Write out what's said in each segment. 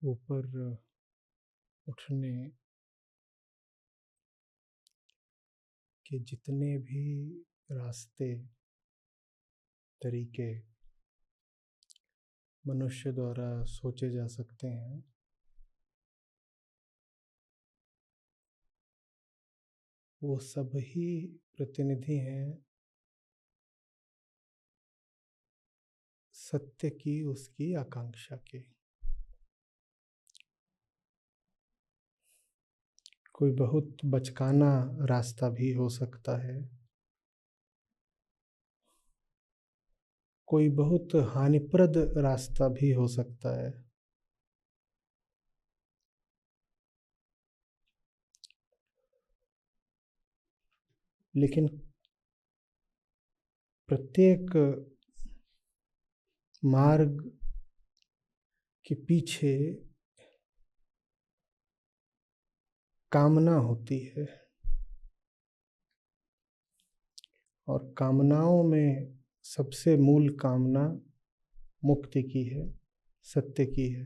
ऊपर उठने के जितने भी रास्ते, तरीके मनुष्य द्वारा सोचे जा सकते हैं, वो सभी प्रतिनिधि हैं सत्य की, उसकी आकांक्षा के। कोई बहुत बचकाना रास्ता भी हो सकता है, कोई बहुत हानिप्रद रास्ता भी हो सकता है, लेकिन प्रत्येक मार्ग के पीछे कामना होती है, और कामनाओं में सबसे मूल कामना मुक्ति की है, सत्य की है।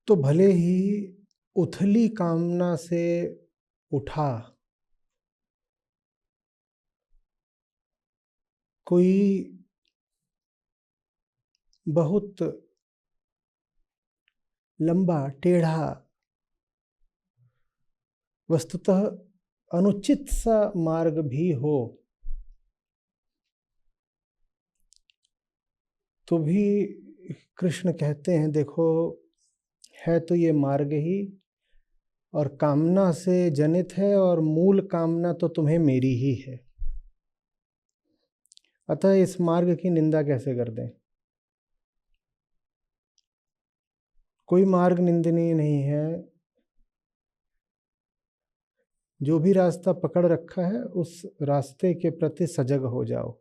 तो भले ही उथली कामना से उठा कोई बहुत लंबा टेढ़ा वस्तुतः अनुचित सा मार्ग भी हो, तो भी कृष्ण कहते हैं देखो, है तो ये मार्ग ही और कामना से जनित है, और मूल कामना तो तुम्हें मेरी ही है। अतः इस मार्ग की निंदा कैसे कर दें? कोई मार्ग निंदनीय नहीं है। जो भी रास्ता पकड़ रखा है उस रास्ते के प्रति सजग हो जाओ।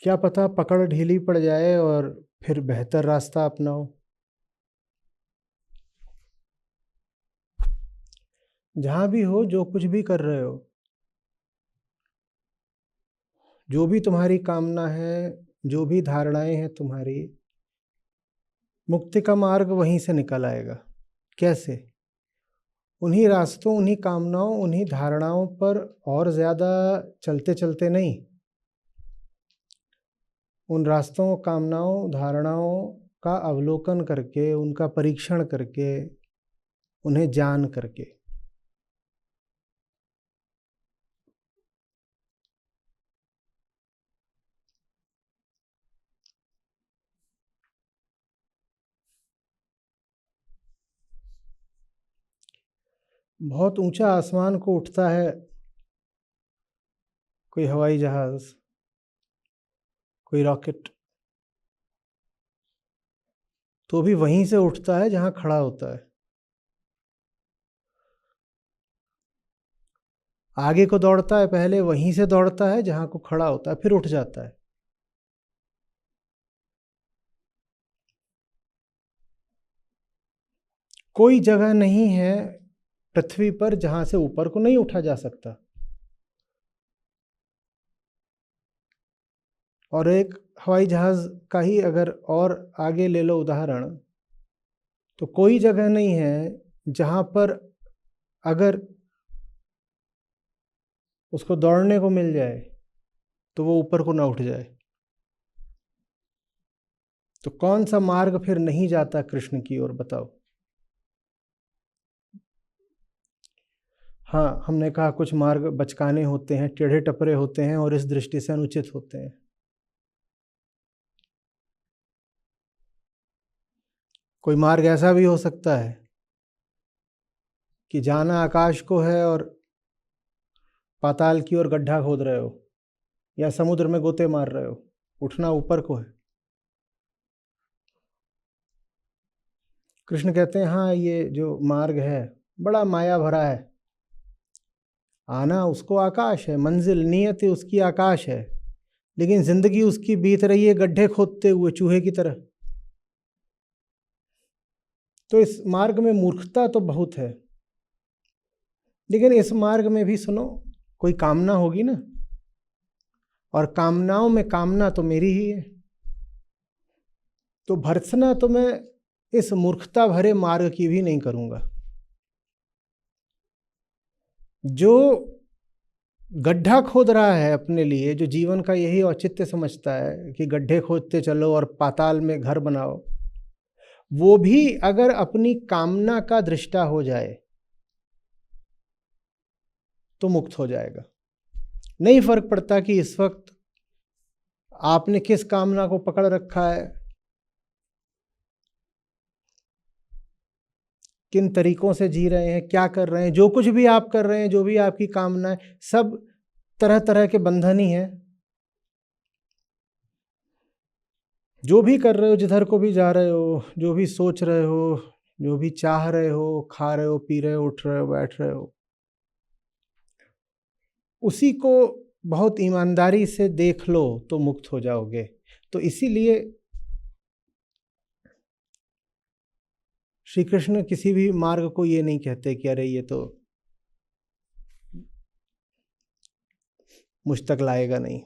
क्या पता पकड़ ढीली पड़ जाए और फिर बेहतर रास्ता अपनाओ। जहां भी हो, जो कुछ भी कर रहे हो, जो भी तुम्हारी कामना है, जो भी धारणाएं हैं तुम्हारी, मुक्ति का मार्ग वहीं से निकल आएगा। कैसे? उन्हीं रास्तों, उन्हीं कामनाओं, उन्हीं धारणाओं पर और ज्यादा चलते चलते नहीं, उन रास्तों, कामनाओं, धारणाओं का अवलोकन करके, उनका परीक्षण करके, उन्हें जान करके। बहुत ऊंचा आसमान को उठता है कोई हवाई जहाज, कोई रॉकेट, तो भी वहीं से उठता है जहां खड़ा होता है। आगे को दौड़ता है, पहले वहीं से दौड़ता है जहां को खड़ा होता है, फिर उठ जाता है। कोई जगह नहीं है पृथ्वी पर जहां से ऊपर को नहीं उठा जा सकता। और एक हवाई जहाज का ही अगर और आगे ले लो उदाहरण, तो कोई जगह नहीं है जहां पर अगर उसको दौड़ने को मिल जाए तो वो ऊपर को ना उठ जाए। तो कौन सा मार्ग फिर नहीं जाता कृष्ण की ओर, बताओ? हाँ, हमने कहा कुछ मार्ग बचकाने होते हैं, टेढ़े टपरे होते हैं और इस दृष्टि से अनुचित होते हैं। कोई मार्ग ऐसा भी हो सकता है कि जाना आकाश को है और पाताल की ओर गड्ढा खोद रहे हो, या समुद्र में गोते मार रहे हो, उठना ऊपर को है। कृष्ण कहते हैं हाँ, ये जो मार्ग है बड़ा माया भरा है, आना उसको आकाश है, मंजिल नियति उसकी आकाश है, लेकिन जिंदगी उसकी बीत रही है गड्ढे खोदते हुए चूहे की तरह। तो इस मार्ग में मूर्खता तो बहुत है, लेकिन इस मार्ग में भी सुनो, कोई कामना होगी ना। और कामनाओं में कामना तो मेरी ही है। तो भर्त्सना तो मैं इस मूर्खता भरे मार्ग की भी नहीं करूंगा। जो गड्ढा खोद रहा है अपने लिए, जो जीवन का यही औचित्य समझता है कि गड्ढे खोदते चलो और पाताल में घर बनाओ, वो भी अगर अपनी कामना का दृष्टा हो जाए तो मुक्त हो जाएगा। नहीं फर्क पड़ता कि इस वक्त आपने किस कामना को पकड़ रखा है, किन तरीकों से जी रहे हैं, क्या कर रहे हैं। जो कुछ भी आप कर रहे हैं, जो भी आपकी कामना है, सब तरह तरह के बंधन ही हैं। जो भी कर रहे हो, जिधर को भी जा रहे हो, जो भी सोच रहे हो, जो भी चाह रहे हो, खा रहे हो, पी रहे हो, उठ रहे हो, बैठ रहे हो, उसी को बहुत ईमानदारी से देख लो तो मुक्त हो जाओगे। तो इसीलिए श्री कृष्ण किसी भी मार्ग को ये नहीं कहते कि अरे ये तो मुझ तक लाएगा नहीं।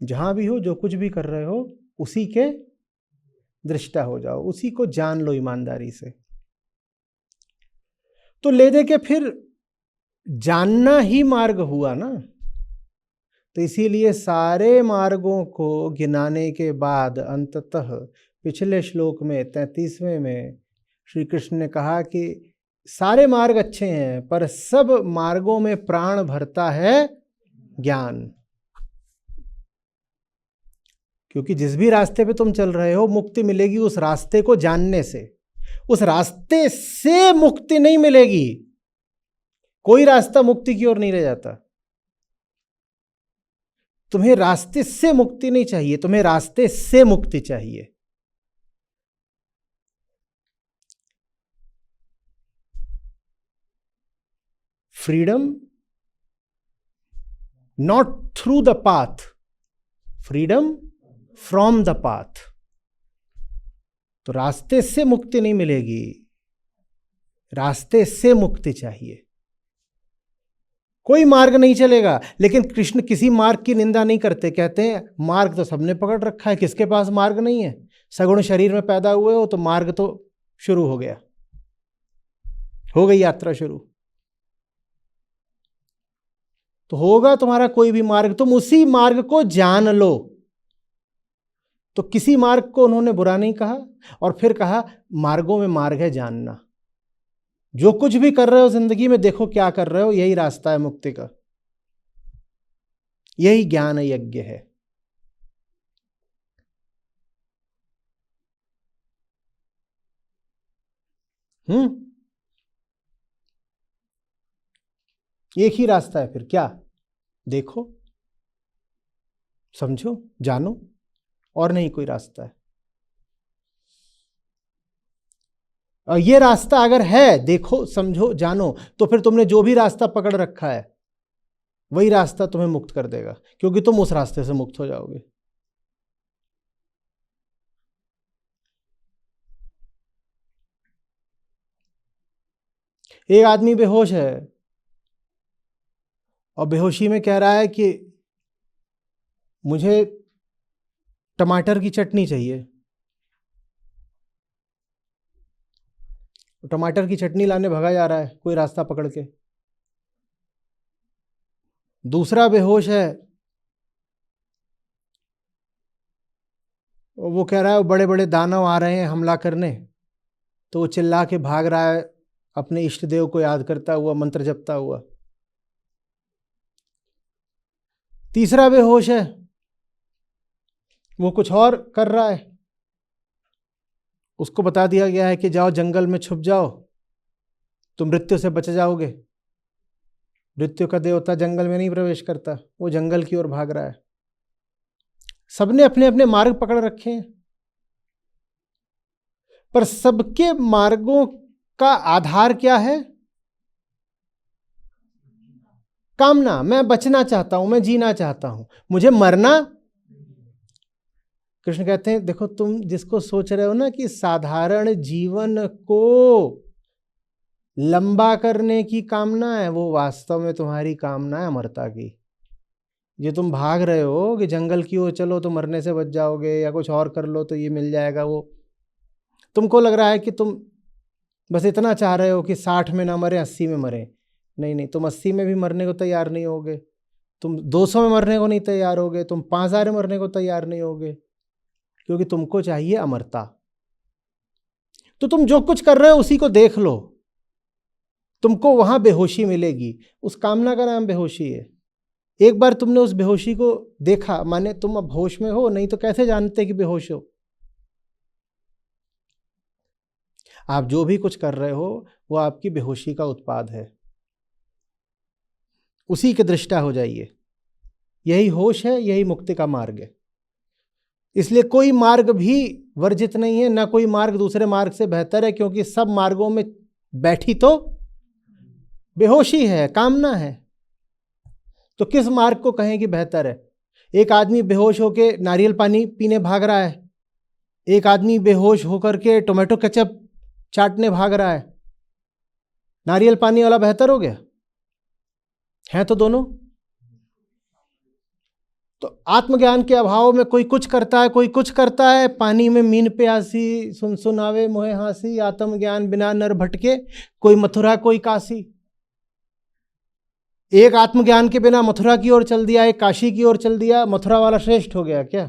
जहां भी हो, जो कुछ भी कर रहे हो, उसी के दृष्टा हो जाओ, उसी को जान लो ईमानदारी से। तो ले दे के फिर जानना ही मार्ग हुआ ना। तो इसीलिए सारे मार्गों को गिनाने के बाद अंततः पिछले श्लोक में 33वें में श्री कृष्ण ने कहा कि सारे मार्ग अच्छे हैं, पर सब मार्गों में प्राण भरता है ज्ञान। क्योंकि जिस भी रास्ते पे तुम चल रहे हो, मुक्ति मिलेगी उस रास्ते को जानने से। उस रास्ते से मुक्ति नहीं मिलेगी। कोई रास्ता मुक्ति की ओर नहीं ले जाता। तुम्हें रास्ते से मुक्ति नहीं चाहिए, तुम्हें रास्ते से मुक्ति चाहिए। Freedom not through the path, freedom from the path. तो रास्ते से मुक्ति नहीं मिलेगी, रास्ते से मुक्ति चाहिए। कोई मार्ग नहीं चलेगा, लेकिन कृष्ण किसी मार्ग की निंदा नहीं करते। कहते हैं मार्ग तो सबने पकड़ रखा है, किसके पास मार्ग नहीं है। सगुण शरीर में पैदा हुए हो तो मार्ग तो शुरू हो गया, हो गई यात्रा शुरू। तो होगा तुम्हारा कोई भी मार्ग, तुम उसी मार्ग को जान लो। तो किसी मार्ग को उन्होंने बुरा नहीं कहा, और फिर कहा मार्गों में मार्ग है जानना। जो कुछ भी कर रहे हो जिंदगी में, देखो क्या कर रहे हो, यही रास्ता है मुक्ति का, यही ज्ञान यज्ञ है। एक ही रास्ता है, फिर क्या? देखो, समझो, जानो, और नहीं कोई रास्ता है। और ये रास्ता अगर है, देखो, समझो, जानो, तो फिर तुमने जो भी रास्ता पकड़ रखा है वही रास्ता तुम्हें मुक्त कर देगा, क्योंकि तुम उस रास्ते से मुक्त हो जाओगे। एक आदमी बेहोश है और बेहोशी में कह रहा है कि मुझे टमाटर की चटनी चाहिए। टमाटर की चटनी लाने भगा जा रहा है कोई रास्ता पकड़ के। दूसरा बेहोश है, वो कह रहा है बड़े बड़े दानव आ रहे हैं हमला करने, तो वो चिल्ला के भाग रहा है अपने इष्ट देव को याद करता हुआ, मंत्र जपता हुआ। तीसरा बेहोश है, वो कुछ और कर रहा है। उसको बता दिया गया है कि जाओ जंगल में छुप जाओ, तुम मृत्यु से बच जाओगे। मृत्यु का देवता जंगल में नहीं प्रवेश करता, वो जंगल की ओर भाग रहा है। सबने अपने अपने मार्ग पकड़ रखे हैं, पर सबके मार्गों का आधार क्या है? कामना। मैं बचना चाहता हूं, मैं जीना चाहता हूं, मुझे मरना। कृष्ण कहते हैं देखो, तुम जिसको सोच रहे हो ना कि साधारण जीवन को लंबा करने की कामना है, वो वास्तव में तुम्हारी कामना है अमरता की। ये तुम भाग रहे हो कि जंगल की ओर चलो तो मरने से बच जाओगे, या कुछ और कर लो तो ये मिल जाएगा, वो तुमको लग रहा है कि तुम बस इतना चाह रहे हो कि 60 में ना मरे, 80 में मरे। नहीं नहीं, तुम 80 में भी मरने को तैयार नहीं होगे, तुम 200 में मरने को नहीं तैयार होगे, तुम 5000 में मरने को तैयार नहीं होगे, क्योंकि तुमको चाहिए अमरता। तो तुम जो कुछ कर रहे हो उसी को देख लो, तुमको वहां बेहोशी मिलेगी। उस कामना का नाम बेहोशी है। एक बार तुमने उस बेहोशी को देखा, माने तुम अब होश में हो, नहीं तो कैसे जानते कि बेहोश हो। आप जो भी कुछ कर रहे हो वो आपकी बेहोशी का उत्पाद है, उसी के दृष्टा हो जाइए। यही होश है, यही मुक्ति का मार्ग है। इसलिए कोई मार्ग भी वर्जित नहीं है, ना कोई मार्ग दूसरे मार्ग से बेहतर है, क्योंकि सब मार्गों में बैठी तो बेहोशी है, कामना है। तो किस मार्ग को कहें कि बेहतर है? एक आदमी बेहोश होके नारियल पानी पीने भाग रहा है, एक आदमी बेहोश होकर के टोमेटो केचप चाटने भाग रहा है। नारियल पानी वाला बेहतर हो गया? है तो दोनों। तो आत्मज्ञान के अभाव में कोई कुछ करता है, कोई कुछ करता है। पानी में मीन प्यासी, सुन सुनावे मोहे हासी, आत्मज्ञान बिना नर भटके, कोई मथुरा कोई काशी। एक आत्मज्ञान के बिना मथुरा की ओर चल दिया, एक काशी की ओर चल दिया, मथुरा वाला श्रेष्ठ हो गया क्या?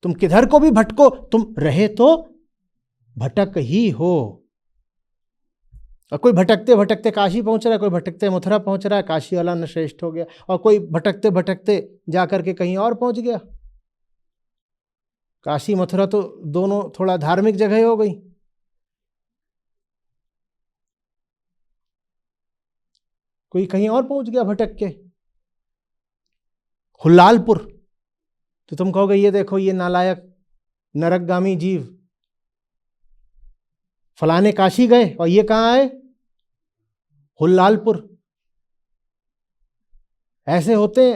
तुम किधर को भी भटको, तुम रहे तो भटक ही हो। और कोई भटकते भटकते काशी पहुंच रहा है, कोई भटकते मथुरा पहुंच रहा है, काशी वाला न श्रेष्ठ हो गया, और कोई भटकते भटकते जाकर के कहीं और पहुंच गया। काशी मथुरा तो दोनों थोड़ा धार्मिक जगह हो गई। कोई कहीं और पहुंच गया भटक के, हुल्लालपुर। तो तुम कहोगे ये देखो ये नालायक नरकगामी जीव, फलाने काशी गए और ये कहां आए? हुल्लालपुर। ऐसे होते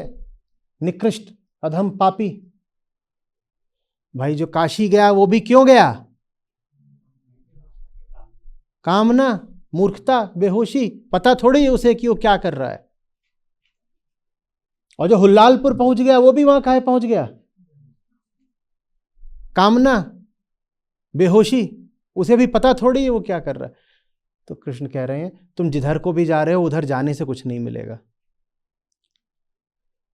निकृष्ट अधम पापी। भाई जो काशी गया वो भी क्यों गया? कामना, मूर्खता, बेहोशी, पता थोड़ी है उसे कि वो क्या कर रहा है। और जो हुल्लालपुर पहुंच गया वो भी वहां काहे पहुंच गया? कामना, बेहोशी, उसे भी पता थोड़ी है वो क्या कर रहा है। तो कृष्ण कह रहे हैं तुम जिधर को भी जा रहे हो उधर जाने से कुछ नहीं मिलेगा,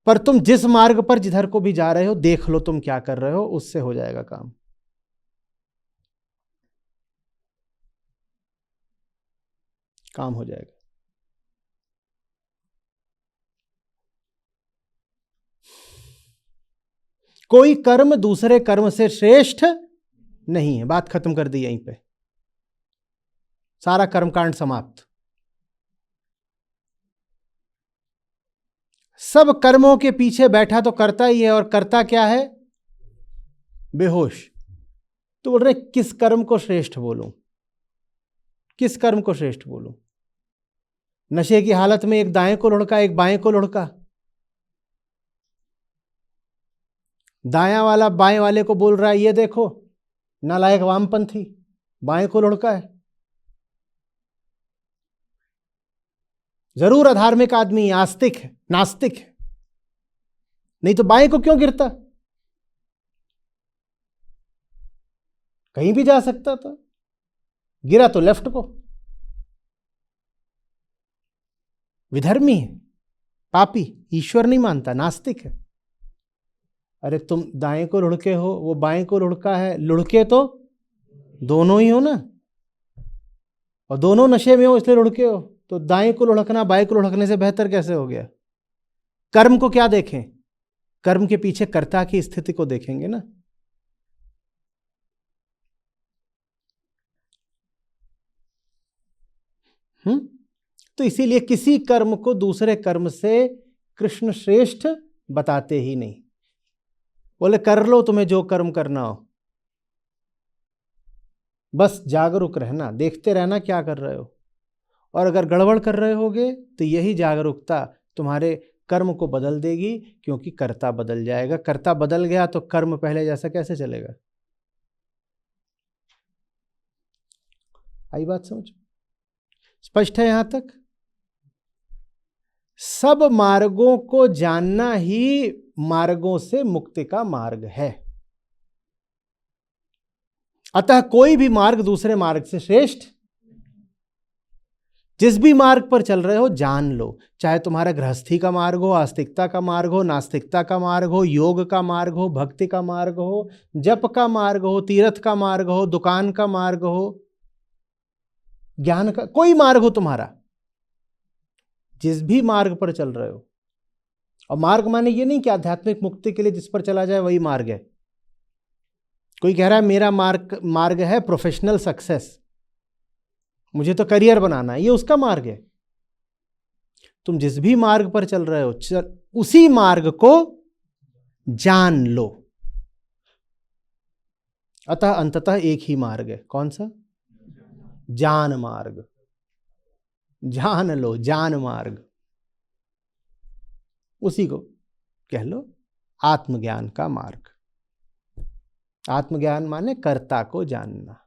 पर तुम जिस मार्ग पर जिधर को भी जा रहे हो देख लो तुम क्या कर रहे हो, उससे हो जाएगा काम। काम हो जाएगा। कोई कर्म दूसरे कर्म से श्रेष्ठ नहीं है। बात खत्म कर दी यहीं पे, सारा कर्मकांड समाप्त। सब कर्मों के पीछे बैठा तो करता ही है, और करता क्या है? बेहोश। तो बोल रहे किस कर्म को श्रेष्ठ बोलूं, किस कर्म को श्रेष्ठ बोलूं? नशे की हालत में एक दाएं को लुढ़का, एक बाएं को लुढ़का। दायां वाला बाएं वाले को बोल रहा है ये देखो नालायक वामपंथी, बाएं को लुढ़का है। जरूर अधार्मिक आदमी, आस्तिक है, नास्तिक है, नहीं तो बाएं को क्यों गिरता? कहीं भी जा सकता था, गिरा तो लेफ्ट को। विधर्मी है, पापी, ईश्वर नहीं मानता, नास्तिक है। अरे तुम दाएं को लुढ़के हो, वो बाएं को लुढ़का है, लुढ़के तो दोनों ही हो ना, और दोनों नशे में हो इसलिए लुढ़के हो। तो दाएं को लुढ़कना बाएं को लुढ़कने से बेहतर कैसे हो गया? कर्म को क्या देखें? कर्म के पीछे कर्ता की स्थिति को देखेंगे ना। तो इसीलिए किसी कर्म को दूसरे कर्म से कृष्ण श्रेष्ठ बताते ही नहीं। बोले कर लो तुम्हें जो कर्म करना हो, बस जागरूक रहना, देखते रहना क्या कर रहे हो। और अगर गड़बड़ कर रहे होगे तो यही जागरूकता तुम्हारे कर्म को बदल देगी, क्योंकि कर्ता बदल जाएगा। कर्ता बदल गया तो कर्म पहले जैसा कैसे चलेगा? आई बात समझ? स्पष्ट है यहां तक? सब मार्गों को जानना ही मार्गों से मुक्ति का मार्ग है। अतः कोई भी मार्ग दूसरे मार्ग से श्रेष्ठ, जिस भी मार्ग पर चल रहे हो जान लो, चाहे तुम्हारा गृहस्थी का मार्ग हो, आस्तिकता का मार्ग हो, नास्तिकता का मार्ग हो, योग का मार्ग हो, भक्ति का मार्ग हो, जप का मार्ग हो, तीर्थ का मार्ग हो, दुकान का मार्ग हो, ज्ञान का कोई मार्ग हो तुम्हारा, जिस भी मार्ग पर चल रहे हो। और मार्ग माने ये नहीं कि आध्यात्मिक मुक्ति के लिए जिस पर चला जाए वही मार्ग है। कोई कह रहा है मेरा मार्ग है प्रोफेशनल सक्सेस, मुझे तो करियर बनाना है, ये उसका मार्ग है। तुम जिस भी मार्ग पर चल रहे हो उसी मार्ग को जान लो। अतः अंततः एक ही मार्ग है, कौन सा? जान मार्ग। जान लो, जान मार्ग, उसी को कह लो आत्मज्ञान का मार्ग। आत्मज्ञान माने कर्ता को जानना।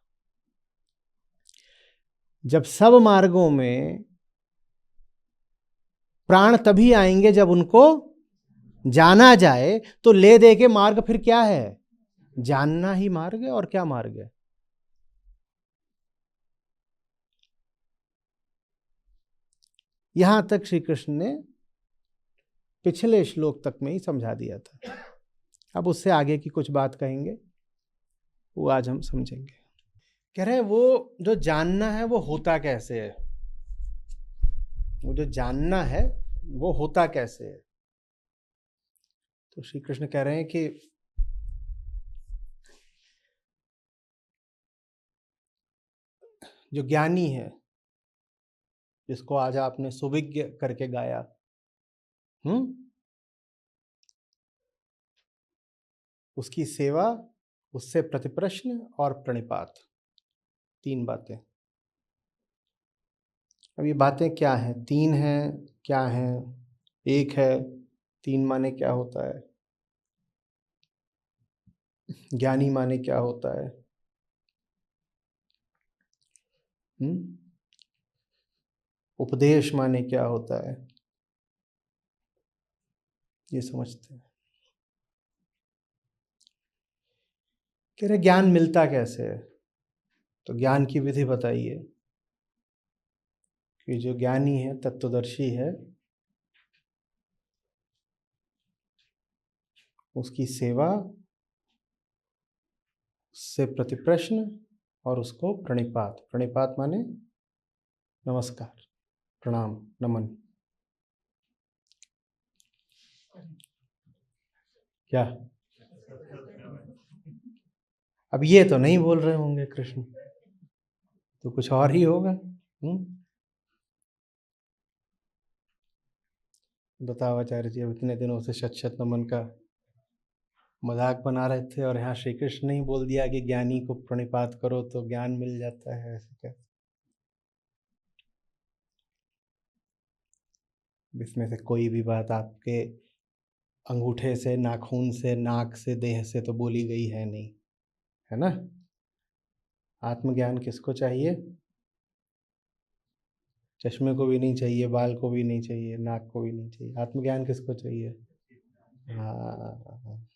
जब सब मार्गों में प्राण तभी आएंगे जब उनको जाना जाए, तो ले दे के मार्ग फिर क्या है? जानना ही मार्ग है। और क्या मार्ग है? यहां तक श्री कृष्ण ने पिछले श्लोक तक में ही समझा दिया था। अब उससे आगे की कुछ बात कहेंगे, वो आज हम समझेंगे। कह रहे हैं वो जो जानना है वो होता कैसे है? वो जो जानना है वो होता कैसे है? तो श्री कृष्ण कह रहे हैं कि जो ज्ञानी है, जिसको आज आपने सुविज्ञ करके गाया, उसकी सेवा, उससे प्रतिप्रश्न और प्रणिपात, 3 बातें। अब ये बातें क्या हैं? 3 हैं, क्या हैं? 1 है। 3 माने क्या होता है? ज्ञानी माने क्या होता है? उपदेश माने क्या होता है? ये समझते हैं। कह रहे ज्ञान मिलता कैसे है? तो ज्ञान की विधि बताइए कि जो ज्ञानी है, तत्वदर्शी है, उसकी सेवा, उससे प्रतिप्रश्न और उसको प्रणिपात। प्रणिपात माने नमस्कार, प्रणाम, नमन। क्या? अब ये तो नहीं बोल रहे होंगे कृष्ण, तो कुछ और ही होगा। बताओ आचार्य जी, अब इतने दिनों से शत शत नमन का मजाक बना रहे थे और यहाँ श्री कृष्ण ने ही बोल दिया कि ज्ञानी को प्रणिपात करो तो ज्ञान मिल जाता है, ऐसे क्या? इसमें से कोई भी बात आपके अंगूठे से, नाखून से, नाक से, देह से तो बोली गई है नहीं, है ना? आत्मज्ञान किसको चाहिए? चश्मे को भी नहीं चाहिए, बाल को भी नहीं चाहिए, नाक को भी नहीं चाहिए। आत्मज्ञान किसको चाहिए? हाँ।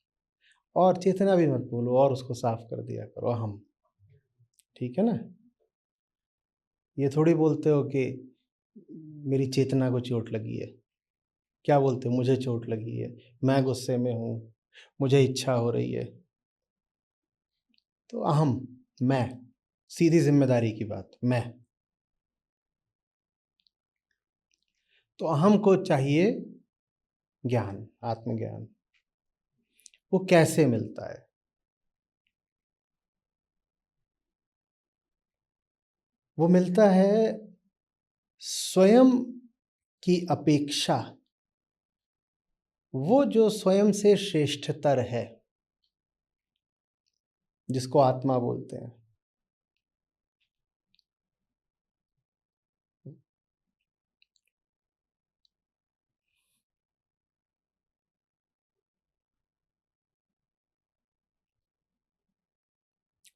और चेतना भी मत बोलो, और उसको साफ कर दिया करो, अहम। ठीक है ना? ये थोड़ी बोलते हो कि मेरी चेतना को चोट लगी है। क्या बोलते हो? मुझे चोट लगी है, मैं गुस्से में हूँ, मुझे इच्छा हो रही है। तो अहम, मैं, सीधी जिम्मेदारी की बात, मैं। तो अहम को चाहिए ज्ञान, आत्मज्ञान। वो कैसे मिलता है? वो मिलता है स्वयं की अपेक्षा, वो जो स्वयं से श्रेष्ठतर है, जिसको आत्मा बोलते हैं,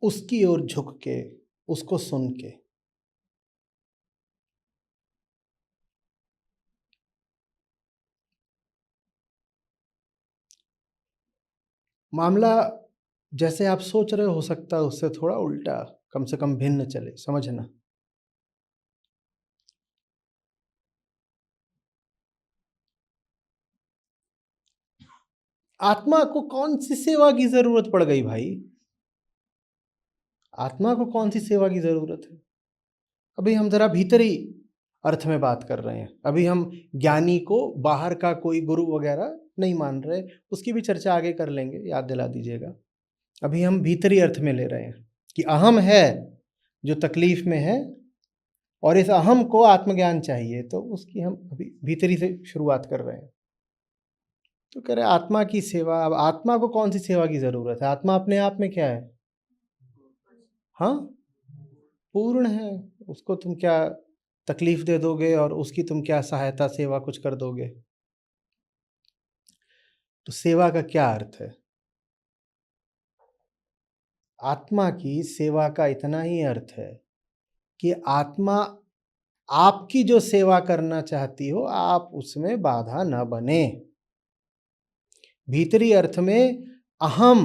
उसकी ओर झुक के, उसको सुन के। मामला जैसे आप सोच रहे हो सकता है उससे थोड़ा उल्टा, कम से कम भिन्न चले, समझना। आत्मा को कौन सी सेवा की जरूरत पड़ गई भाई? आत्मा को कौन सी सेवा की जरूरत है? अभी हम जरा भीतरी अर्थ में बात कर रहे हैं। अभी हम ज्ञानी को बाहर का कोई गुरु वगैरह नहीं मान रहे, उसकी भी चर्चा आगे कर लेंगे, याद दिला दीजिएगा। अभी हम भीतरी अर्थ में ले रहे हैं कि अहम है जो तकलीफ में है और इस अहम को आत्मज्ञान चाहिए, तो उसकी हम अभी भीतरी से शुरुआत कर रहे हैं। तो कह रहे आत्मा की सेवा। अब आत्मा को कौन सी सेवा की जरूरत है? आत्मा अपने आप में क्या है? हाँ, पूर्ण है। उसको तुम क्या तकलीफ दे दोगे और उसकी तुम क्या सहायता सेवा कुछ कर दोगे? तो सेवा का क्या अर्थ है? आत्मा की सेवा का इतना ही अर्थ है कि आत्मा आपकी जो सेवा करना चाहती हो, आप उसमें बाधा न बने। भीतरी अर्थ में अहम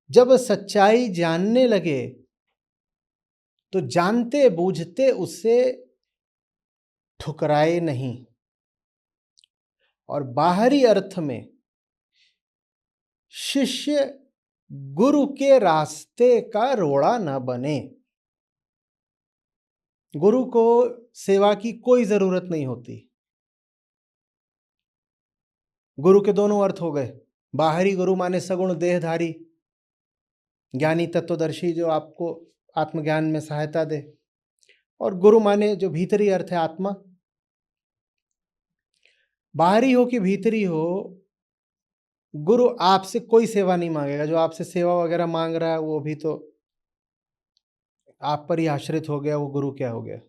जब सच्चाई जानने लगे तो जानते बूझते उससे ठुकराए नहीं, और बाहरी अर्थ में शिष्य गुरु के रास्ते का रोड़ा न बने। गुरु को सेवा की कोई जरूरत नहीं होती। गुरु के दोनों अर्थ हो गए। बाहरी गुरु माने सगुण देहधारी ज्ञानी तत्वदर्शी जो आपको आत्मज्ञान में सहायता दे, और गुरु माने जो भीतरी अर्थ है आत्मा। बाहरी हो कि भीतरी हो, गुरु आपसे कोई सेवा नहीं मांगेगा। जो आपसे सेवा वगैरह मांग रहा है वो भी तो आप पर ही आश्रित हो गया, वो गुरु क्या हो गया?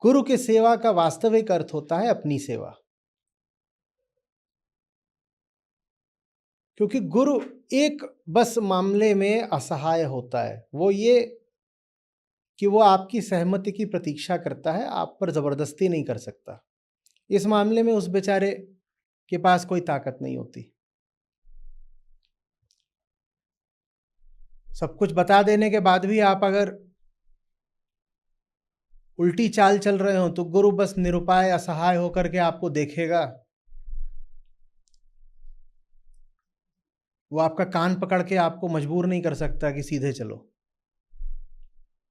गुरु की सेवा का वास्तविक अर्थ होता है अपनी सेवा। क्योंकि गुरु एक बस मामले में असहाय होता है, वो ये कि वो आपकी सहमति की प्रतीक्षा करता है, आप पर जबरदस्ती नहीं कर सकता। इस मामले में उस बेचारे के पास कोई ताकत नहीं होती। सब कुछ बता देने के बाद भी आप अगर उल्टी चाल चल रहे हो तो गुरु बस निरुपाय असहाय होकर के आपको देखेगा। वो आपका कान पकड़ के आपको मजबूर नहीं कर सकता कि सीधे चलो।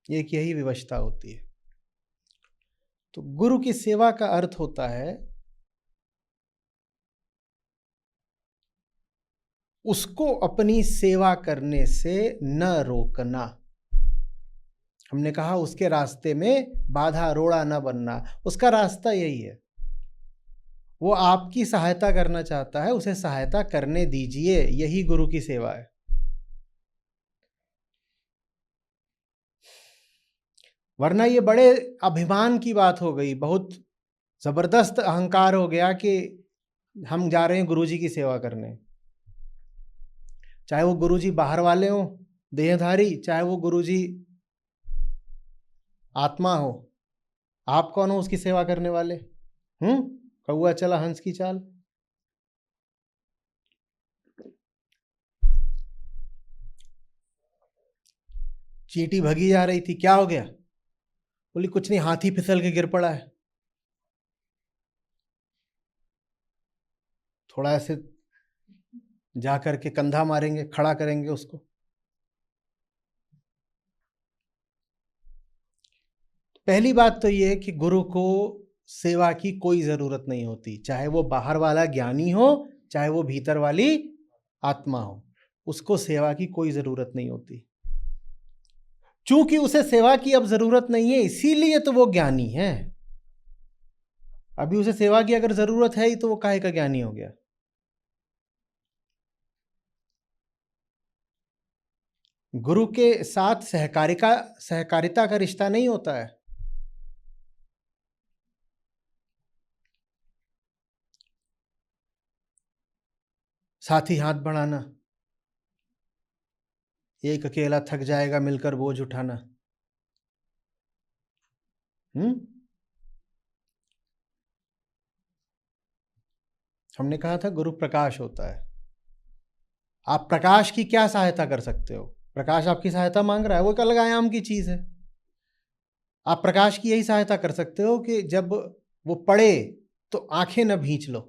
एक यही विवशता होती है। तो गुरु की सेवा का अर्थ होता है उसको अपनी सेवा करने से न रोकना। हमने कहा उसके रास्ते में बाधा रोड़ा न बनना। उसका रास्ता यही है, वो आपकी सहायता करना चाहता है, उसे सहायता करने दीजिए। यही गुरु की सेवा है। वरना ये बड़े अभिमान की बात हो गई, बहुत जबरदस्त अहंकार हो गया कि हम जा रहे हैं गुरुजी की सेवा करने। चाहे वो गुरुजी बाहर वाले हों देहधारी, चाहे वो गुरुजी आत्मा हो। आप कौन हो उसकी सेवा करने वाले? कौआ चला हंस की चाल। चींटी भगी जा रही थी, क्या हो गया? बोली कुछ नहीं, हाथी फिसल के गिर पड़ा है। थोड़ा ऐसे जा करके कंधा मारेंगे, खड़ा करेंगे उसको। पहली बात तो ये है कि गुरु को सेवा की कोई जरूरत नहीं होती, चाहे वो बाहर वाला ज्ञानी हो, चाहे वो भीतर वाली आत्मा हो, उसको सेवा की कोई जरूरत नहीं होती। चूंकि उसे सेवा की अब जरूरत नहीं है, इसीलिए तो वो ज्ञानी है। अभी उसे सेवा की अगर जरूरत है ही तो वो काहे का ज्ञानी हो गया? गुरु के साथ सहकारिता का रिश्ता नहीं होता है। साथी हाथ बढ़ाना, एक अकेला थक जाएगा मिलकर बोझ उठाना। हमने कहा था गुरु प्रकाश होता है। आप प्रकाश की क्या सहायता कर सकते हो? प्रकाश आपकी सहायता मांग रहा है, वो एक अलग आयाम की चीज है। आप प्रकाश की यही सहायता कर सकते हो कि जब वो पड़े तो आंखें न भींच लो।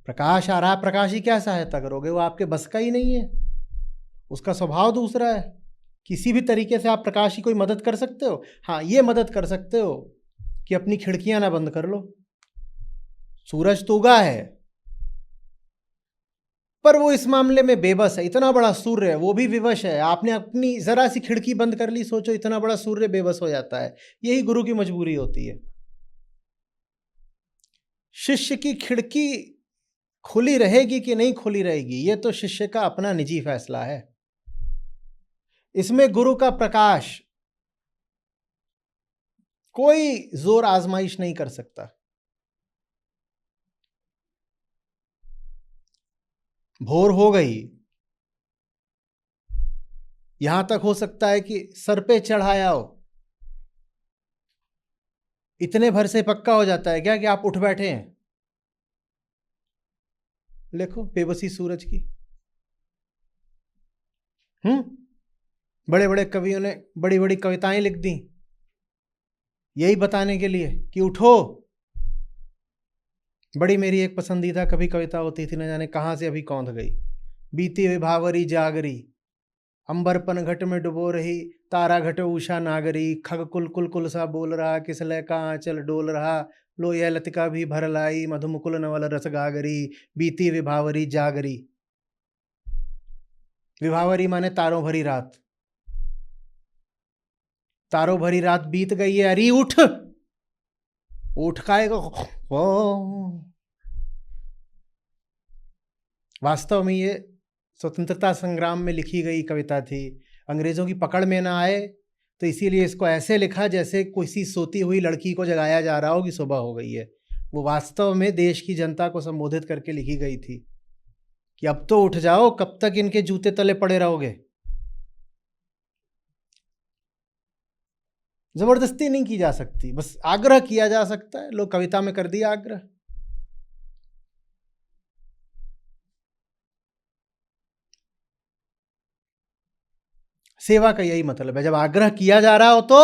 प्रकाश आ रहा है, प्रकाश ही क्या सहायता करोगे? वो आपके बस का ही नहीं है, उसका स्वभाव दूसरा है। किसी भी तरीके से आप प्रकाश की कोई मदद कर सकते हो? हाँ, ये मदद कर सकते हो कि अपनी खिड़कियां ना बंद कर लो। सूरज तो उगा है, पर वो इस मामले में बेबस है। इतना बड़ा सूर्य है, वो भी विवश है। आपने अपनी जरा सी खिड़की बंद कर ली, सोचो इतना बड़ा सूर्य बेबस हो जाता है। यही गुरु की मजबूरी होती है। शिष्य की खिड़की खुली रहेगी कि नहीं खुली रहेगी, ये तो शिष्य का अपना निजी फैसला है। इसमें गुरु का प्रकाश कोई जोर आजमाइश नहीं कर सकता। भोर हो गई, यहां तक हो सकता है कि सर पे चढ़ाया हो, इतने भर से पक्का हो जाता है क्या कि आप उठ बैठे हैं? देखो बेबसी सूरज की। बड़े बड़े कवियों ने बड़ी बड़ी कविताएं लिख दी यही बताने के लिए कि उठो। बड़ी मेरी एक पसंदीदा कभी कविता होती थी, न जाने कहां से अभी कौंध गई। बीती विभावरी जागरी, अंबर पन घट में डुबो रही, तारा घट उषा नागरी, खग कुल कुल कुल सा बोल रहा, किसलय का आंचल डोल रहा, लो यह लतिका भी भर लाई, मधुमुकुल नवल रस गागरी, बीती विभावरी जागरी। विभावरी माने तारों भरी रात। तारों भरी रात बीत गई है, अरे उठ। उठ खाएगा। वास्तव में ये स्वतंत्रता संग्राम में लिखी गई कविता थी। अंग्रेजों की पकड़ में ना आए तो इसीलिए इसको ऐसे लिखा जैसे किसी सोती हुई लड़की को जगाया जा रहा हो कि सुबह हो गई है। वो वास्तव में देश की जनता को संबोधित करके लिखी गई थी कि अब तो उठ जाओ, कब तक इनके जूते तले पड़े रहोगे। जबरदस्ती नहीं की जा सकती, बस आग्रह किया जा सकता है। लोग कविता में कर दिया आग्रह। सेवा का यही मतलब है, जब आग्रह किया जा रहा हो तो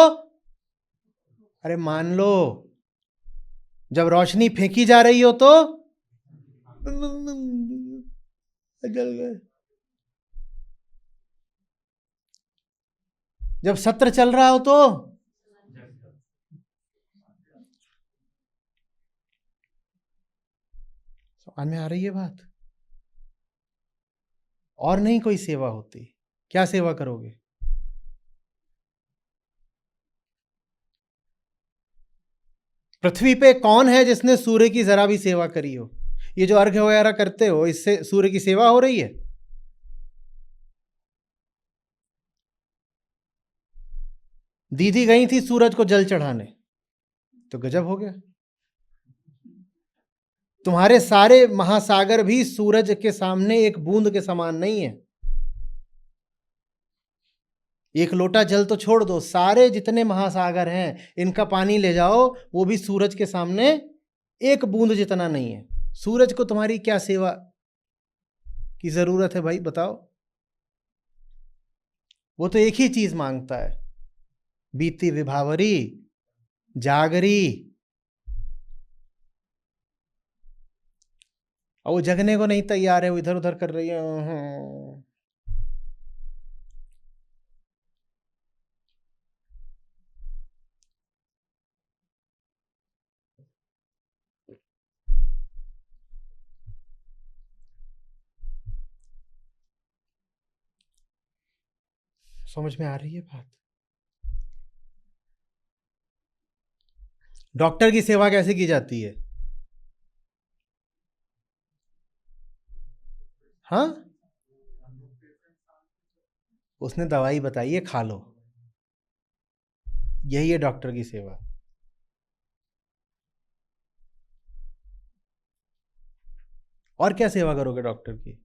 अरे मान लो। जब रोशनी फेंकी जा रही हो तो जल गए। जब सत्र चल रहा हो तो समझ में आ रही है बात? और नहीं कोई सेवा होती, क्या सेवा करोगे? पृथ्वी पे कौन है जिसने सूर्य की जरा भी सेवा करी हो? ये जो अर्घ्य वगैरह करते हो, इससे सूर्य की सेवा हो रही है? दीदी गई थी सूरज को जल चढ़ाने, तो गजब हो गया। तुम्हारे सारे महासागर भी सूरज के सामने एक बूंद के समान नहीं है। एक लोटा जल तो छोड़ दो, सारे जितने महासागर हैं इनका पानी ले जाओ, वो भी सूरज के सामने एक बूंद जितना नहीं है। सूरज को तुम्हारी क्या सेवा की जरूरत है भाई, बताओ? वो तो एक ही चीज मांगता है, बीती विभावरी जागरी। और वो जगने को नहीं तैयार है, वो इधर उधर कर रही है। समझ में आ रही है बात? डॉक्टर की सेवा कैसे की जाती है? हाँ, उसने दवाई बताई है, खा लो। यही है डॉक्टर की सेवा। और क्या सेवा करोगे डॉक्टर की?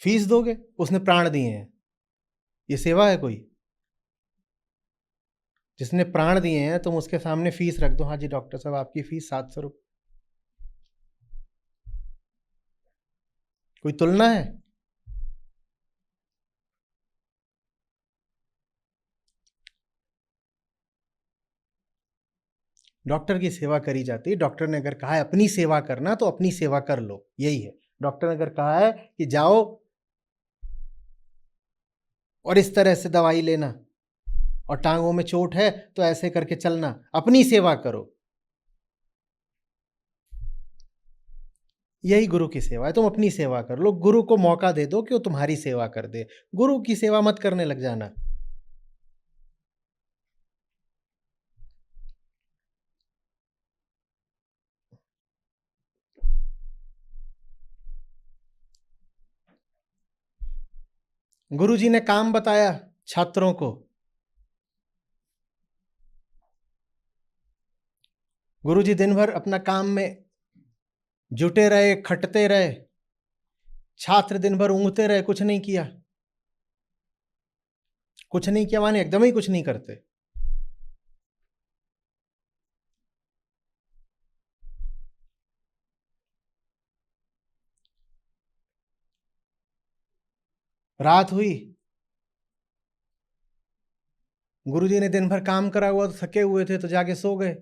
फीस दोगे? उसने प्राण दिए हैं, ये सेवा है कोई? जिसने प्राण दिए हैं, तुम उसके सामने फीस रख दो, हाँ जी डॉक्टर साहब आपकी फीस 700 रुपये, कोई तुलना है? डॉक्टर की सेवा करी जाती है। डॉक्टर ने अगर कहा है अपनी सेवा करना तो अपनी सेवा कर लो, यही है। डॉक्टर ने अगर कहा है कि जाओ और इस तरह से दवाई लेना, और टांगों में चोट है तो ऐसे करके चलना, अपनी सेवा करो, यही गुरु की सेवा है। तुम अपनी सेवा कर लो, गुरु को मौका दे दो कि वो तुम्हारी सेवा कर दे। गुरु की सेवा मत करने लग जाना। गुरु जी ने काम बताया छात्रों को, गुरु जी दिन भर अपना काम में जुटे रहे, खटते रहे, छात्र दिन भर ऊँघते रहे, कुछ नहीं किया। कुछ नहीं किया माने एकदम ही कुछ नहीं करते। रात हुई, गुरुजी ने दिन भर काम करा हुआ, तो थके हुए थे तो जाके सो गए।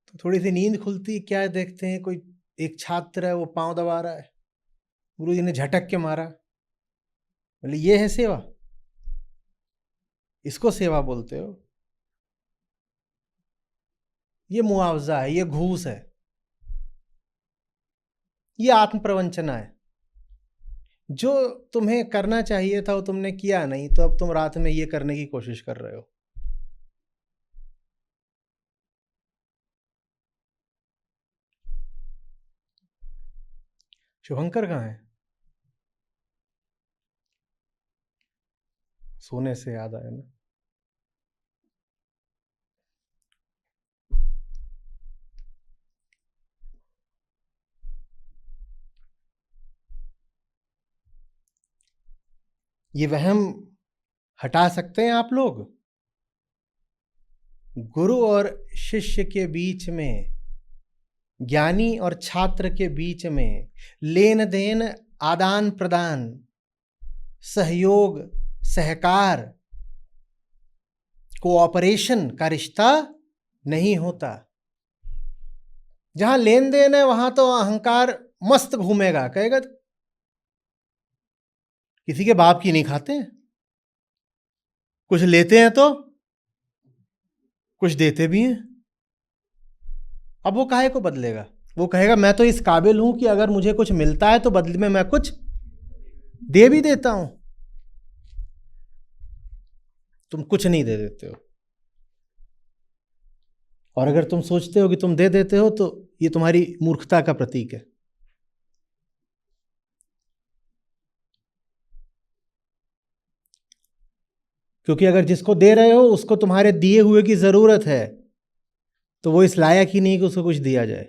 तो थोड़ी सी नींद खुलती, क्या देखते हैं कोई एक छात्र है वो पांव दबा रहा है, गुरुजी ने झटक के मारा। बोले ये है सेवा? इसको सेवा बोलते हो? ये मुआवजा है, ये घूस है, ये आत्म प्रवंचना है। जो तुम्हें करना चाहिए था वो तुमने किया नहीं, तो अब तुम रात में ये करने की कोशिश कर रहे हो। शुभंकर कहाँ है? सोने से याद आया ना, ये वहम हटा सकते हैं आप लोग? गुरु और शिष्य के बीच में, ज्ञानी और छात्र के बीच में लेन देन, आदान प्रदान, सहयोग, सहकार, कोऑपरेशन का रिश्ता नहीं होता। जहां लेन देन है वहां तो अहंकार मस्त घूमेगा, कहेगा किसी के बाप की नहीं खाते हैं, कुछ लेते हैं तो कुछ देते भी हैं। अब वो काहे को बदलेगा? वो कहेगा मैं तो इस काबिल हूं कि अगर मुझे कुछ मिलता है तो बदले में मैं कुछ दे भी देता हूं। तुम कुछ नहीं दे देते हो, और अगर तुम सोचते हो कि तुम दे देते हो तो ये तुम्हारी मूर्खता का प्रतीक है। क्योंकि अगर जिसको दे रहे हो उसको तुम्हारे दिए हुए की जरूरत है, तो वो इस लायक ही नहीं कि उसको कुछ दिया जाए।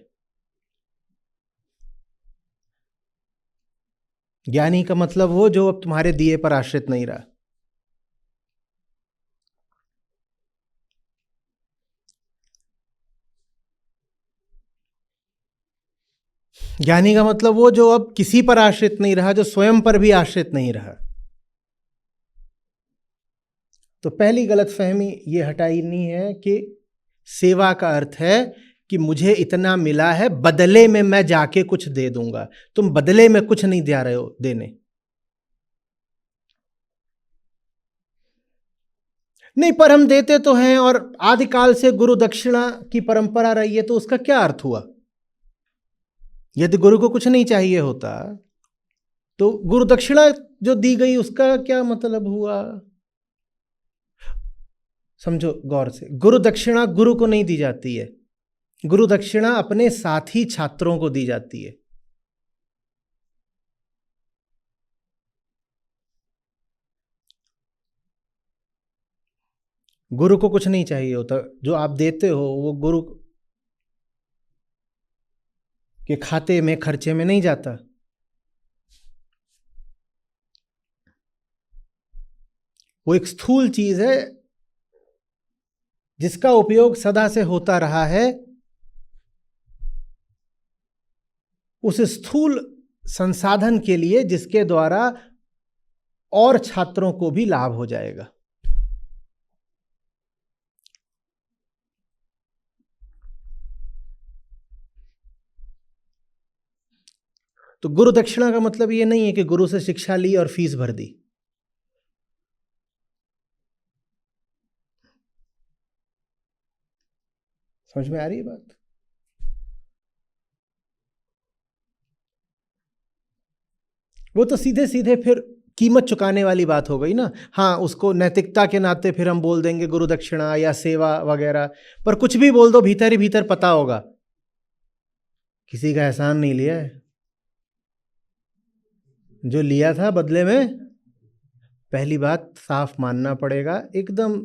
ज्ञानी का मतलब वो जो अब तुम्हारे दिए पर आश्रित नहीं रहा। ज्ञानी का मतलब वो जो अब किसी पर आश्रित नहीं रहा, जो स्वयं पर भी आश्रित नहीं रहा। तो पहली गलतफहमी ये हटानी है कि सेवा का अर्थ है कि मुझे इतना मिला है, बदले में मैं जाके कुछ दे दूंगा। तुम बदले में कुछ नहीं दे रहे हो देने। नहीं, पर हम देते तो हैं, और आदिकाल से गुरु दक्षिणा की परंपरा रही है, तो उसका क्या अर्थ हुआ? यदि गुरु को कुछ नहीं चाहिए होता तो गुरु दक्षिणा जो दी गई उसका क्या मतलब हुआ? समझो गौर से, गुरु दक्षिणा गुरु को नहीं दी जाती है, गुरु दक्षिणा अपने साथी छात्रों को दी जाती है। गुरु को कुछ नहीं चाहिए होता, जो आप देते हो वो गुरु के खाते में, खर्चे में नहीं जाता। वो एक स्थूल चीज है जिसका उपयोग सदा से होता रहा है, उस स्थूल संसाधन के लिए जिसके द्वारा और छात्रों को भी लाभ हो जाएगा। तो गुरु दक्षिणा का मतलब ये नहीं है कि गुरु से शिक्षा ली और फीस भर दी। समझ में आ रही है बात? वो तो सीधे सीधे फिर कीमत चुकाने वाली बात हो गई ना। हाँ, उसको नैतिकता के नाते फिर हम बोल देंगे गुरु दक्षिणा या सेवा वगैरह, पर कुछ भी बोल दो, भीतर ही भीतर पता होगा किसी का एहसान नहीं लिया है। जो लिया था बदले में, पहली बात साफ मानना पड़ेगा, एकदम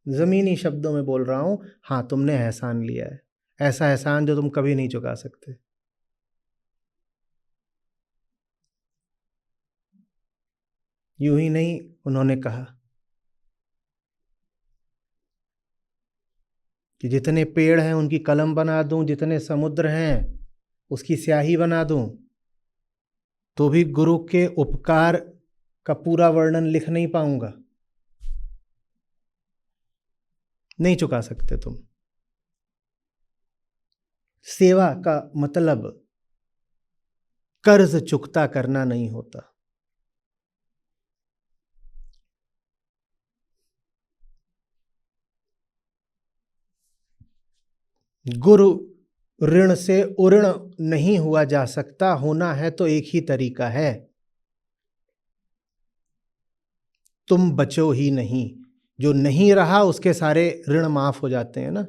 जमीनी शब्दों में बोल रहा हूं, हाँ तुमने एहसान लिया है, ऐसा एहसान जो तुम कभी नहीं चुका सकते। यूं ही नहीं, उन्होंने कहा कि जितने पेड़ हैं उनकी कलम बना दूं, जितने समुद्र हैं उसकी स्याही बना दूं, तो भी गुरु के उपकार का पूरा वर्णन लिख नहीं पाऊंगा। नहीं चुका सकते तुम। सेवा का मतलब कर्ज चुकता करना नहीं होता। गुरु ऋण से उऋण नहीं हुआ जा सकता, होना है तो एक ही तरीका है, तुम बचो ही नहीं। जो नहीं रहा उसके सारे ऋण माफ हो जाते हैं ना।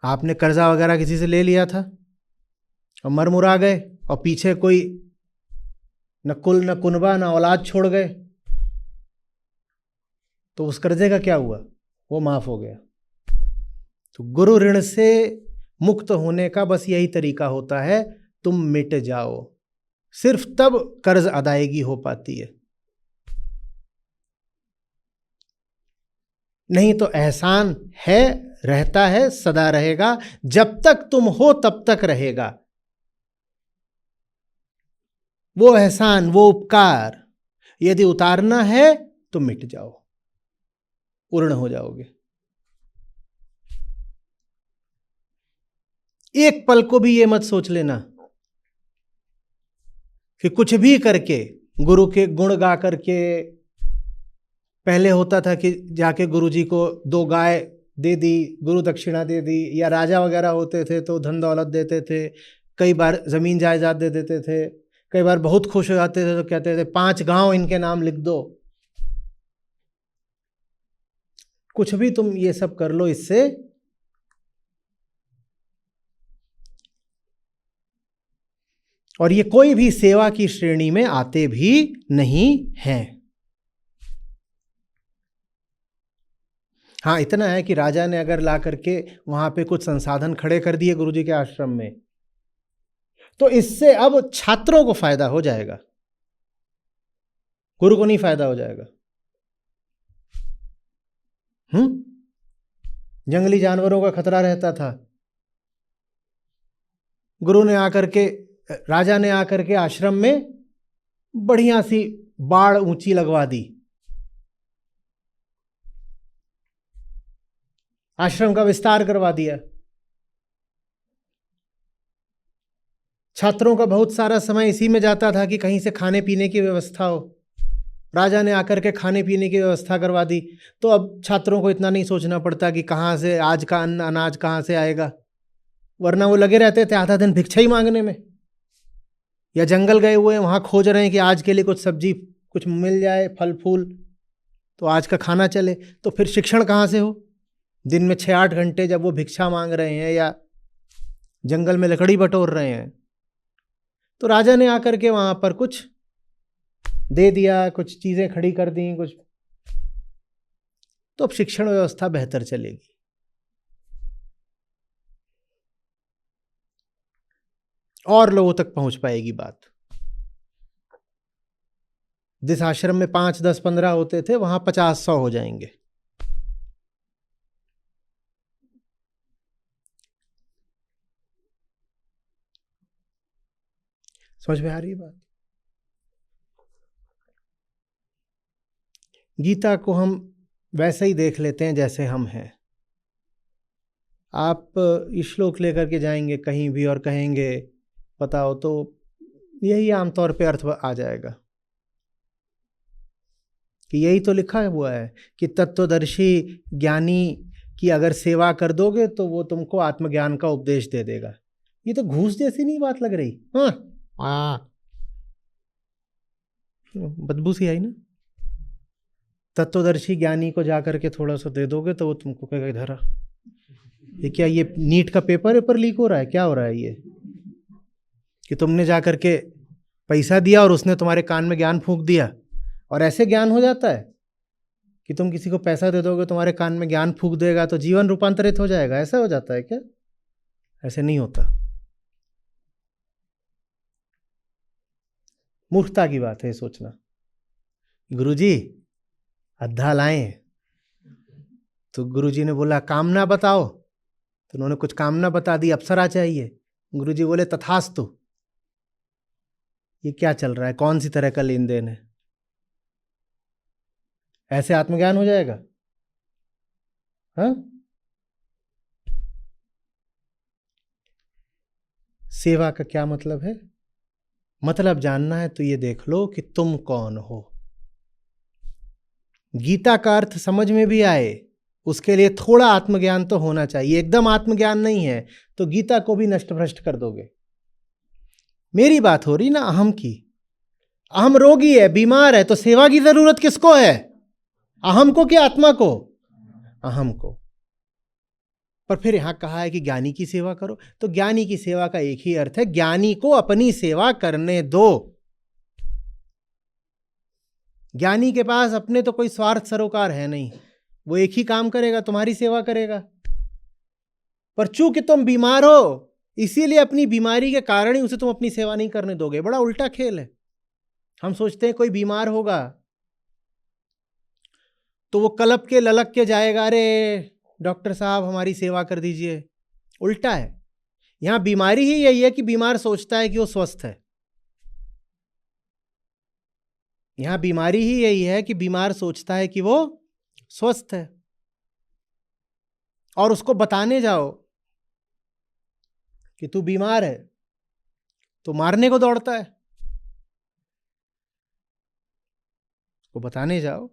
आपने कर्जा वगैरह किसी से ले लिया था और मरमुरा गए, और पीछे कोई न कुल न कुनबा न औलाद छोड़ गए, तो उस कर्जे का क्या हुआ? वो माफ हो गया। तो गुरु ऋण से मुक्त होने का बस यही तरीका होता है, तुम मिट जाओ। सिर्फ तब कर्ज अदायगी हो पाती है, नहीं तो एहसान है, रहता है, सदा रहेगा। जब तक तुम हो तब तक रहेगा वो एहसान, वो उपकार। यदि उतारना है तो मिट जाओ, पूर्ण हो जाओगे। एक पल को भी ये मत सोच लेना कि कुछ भी करके, गुरु के गुण गा करके, पहले होता था कि जाके गुरु जी को 2 गाय दे दी, गुरु दक्षिणा दे दी, या राजा वगैरह होते थे तो धन दौलत देते थे, कई बार जमीन जायदाद दे देते थे, कई बार बहुत खुश हो जाते थे तो कहते थे 5 गांव इनके नाम लिख दो। कुछ भी तुम ये सब कर लो इससे, और ये कोई भी सेवा की श्रेणी में आते भी नहीं हैं। हाँ, इतना है कि राजा ने अगर ला करके वहां पे कुछ संसाधन खड़े कर दिए गुरुजी के आश्रम में, तो इससे अब छात्रों को फायदा हो जाएगा, गुरु को नहीं फायदा हो जाएगा। जंगली जानवरों का खतरा रहता था, गुरु ने आकर के, राजा ने आकर के आश्रम में बढ़िया सी बाड़ ऊंची लगवा दी, आश्रम का विस्तार करवा दिया, छात्रों का बहुत सारा समय इसी में जाता था कि कहीं से खाने पीने की व्यवस्था हो। राजा ने आकर के खाने पीने की व्यवस्था करवा दी, तो अब छात्रों को इतना नहीं सोचना पड़ता कि कहाँ से आज का अन्न अनाज कहाँ से आएगा, वरना वो लगे रहते थे आधा दिन भिक्षा ही मांगने में, या जंगल गए हुए हैं वहाँ खोज रहे हैं कि आज के लिए कुछ सब्जी कुछ मिल जाए, फल फूल, तो आज का खाना चले। तो फिर शिक्षण कहाँ से हो? दिन में 6-8 घंटे जब वो भिक्षा मांग रहे हैं या जंगल में लकड़ी बटोर रहे हैं, तो राजा ने आकर के वहाँ पर कुछ दे दिया, कुछ चीज़ें खड़ी कर दी, कुछ, तो अब शिक्षण व्यवस्था बेहतर चलेगी। और लोगों तक पहुंच पाएगी बात। जिस आश्रम में 5, 10, 15 होते थे वहां 50, 100 हो जाएंगे। समझ में आ रही है बात? गीता को हम वैसे ही देख लेते हैं जैसे हम हैं। आप श्लोक लेकर के जाएंगे कहीं भी और कहेंगे पता हो, तो यही आमतौर पे अर्थ आ जाएगा कि यही तो लिखा हुआ है कि तत्वदर्शी ज्ञानी की अगर सेवा कर दोगे तो वो तुमको आत्मज्ञान का उपदेश दे देगा। ये तो घूस जैसी नहीं बात लग रही? हाँ, बदबू सी आई ना। तत्वदर्शी ज्ञानी को जाकर के थोड़ा सा दे दोगे तो वो तुमको कहेगा इधर, ये क्या, ये नीट का पेपर लीक हो रहा है, क्या हो रहा है ये? कि तुमने जाकर के पैसा दिया और उसने तुम्हारे कान में ज्ञान फूंक दिया। और ऐसे ज्ञान हो जाता है कि तुम किसी को पैसा दे दोगे, तुम्हारे कान में ज्ञान फूंक देगा तो जीवन रूपांतरित हो जाएगा। ऐसा हो जाता है क्या? ऐसे नहीं होता। मूर्खता की बात है सोचना। गुरुजी अद्धा लाए, तो गुरुजी ने बोला कामना बताओ, तो उन्होंने कुछ कामना बता दी, अप्सरा चाहिए। गुरुजी बोले तथास्तु। ये क्या चल रहा है, कौन सी तरह का लेन देन है? ऐसे आत्मज्ञान हो जाएगा? हाँ? सेवा का क्या मतलब है? मतलब जानना है तो ये देख लो कि तुम कौन हो। गीता का अर्थ समझ में भी आए उसके लिए थोड़ा आत्मज्ञान तो होना चाहिए। एकदम आत्मज्ञान नहीं है तो गीता को भी नष्ट भ्रष्ट कर दोगे। मेरी बात हो रही ना अहम की। अहम रोगी है, बीमार है, तो सेवा की जरूरत किसको है? अहम को कि आत्मा को? अहम को। पर फिर यहां कहा है कि ज्ञानी की सेवा करो, तो ज्ञानी की सेवा का एक ही अर्थ है, ज्ञानी को अपनी सेवा करने दो। ज्ञानी के पास अपने तो कोई स्वार्थ सरोकार है नहीं, वो एक ही काम करेगा, तुम्हारी सेवा करेगा। पर चूंकि तुम बीमार हो इसीलिए अपनी बीमारी के कारण ही उसे तुम अपनी सेवा नहीं करने दोगे। बड़ा उल्टा खेल है। हम सोचते हैं कोई बीमार होगा तो वो कलप के ललक के जाएगा, अरे डॉक्टर साहब हमारी सेवा कर दीजिए। उल्टा है। यहां बीमारी ही यही है कि बीमार सोचता है कि वो स्वस्थ है। यहां बीमारी ही यही है कि बीमार सोचता है कि वो स्वस्थ है, और उसको बताने जाओ कि तू बीमार है तो मारने को दौड़ता है। उसको बताने जाओ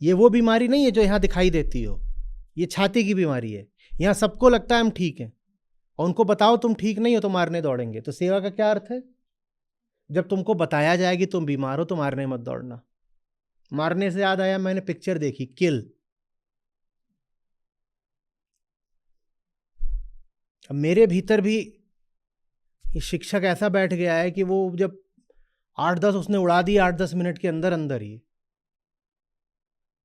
ये वो बीमारी नहीं है जो यहां दिखाई देती हो, ये छाती की बीमारी है। यहां सबको लगता है हम ठीक हैं, और उनको बताओ तुम ठीक नहीं हो तो मारने दौड़ेंगे। तो सेवा का क्या अर्थ है? जब तुमको बताया जाए कि तुम बीमार हो तो मारने मत दौड़ना। मारने से याद आया, मैंने पिक्चर देखी किल। अब मेरे भीतर भी ये शिक्षक ऐसा बैठ गया है कि वो जब 8-10 उसने उड़ा दिया 8-10 मिनट के अंदर अंदर ही,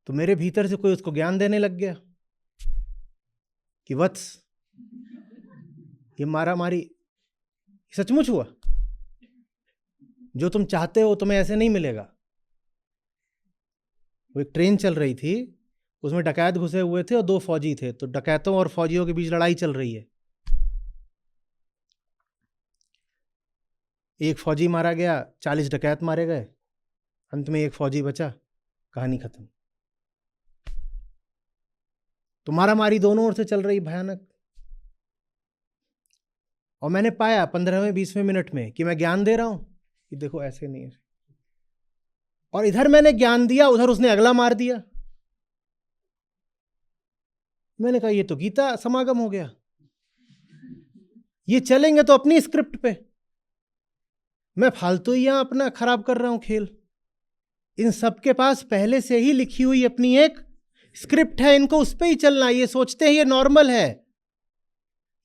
तो मेरे भीतर से कोई उसको ज्ञान देने लग गया कि वत्स ये मारा मारी सचमुच हुआ, जो तुम चाहते हो तुम्हें ऐसे नहीं मिलेगा। वो एक ट्रेन चल रही थी, उसमें डकैत घुसे हुए थे और 2 फौजी थे, तो डकैतों और फौजियों के बीच लड़ाई चल रही है। एक फौजी मारा गया, 40 डकैत मारे गए, अंत में एक फौजी बचा, कहानी खत्म। तो मारामारी दोनों ओर से चल रही भयानक। और मैंने पाया 15वें 20वें मिनट में कि मैं ज्ञान दे रहा हूं कि देखो ऐसे नहीं है, और इधर मैंने ज्ञान दिया उधर उसने अगला मार दिया। मैंने कहा ये तो गीता समागम हो गया। ये चलेंगे तो अपनी स्क्रिप्ट पे, मैं फालतू ही यहां अपना खराब कर रहा हूं खेल। इन सबके पास पहले से ही लिखी हुई अपनी एक स्क्रिप्ट है, इनको उस पर ही चलना। ये सोचते हैं ये नॉर्मल है,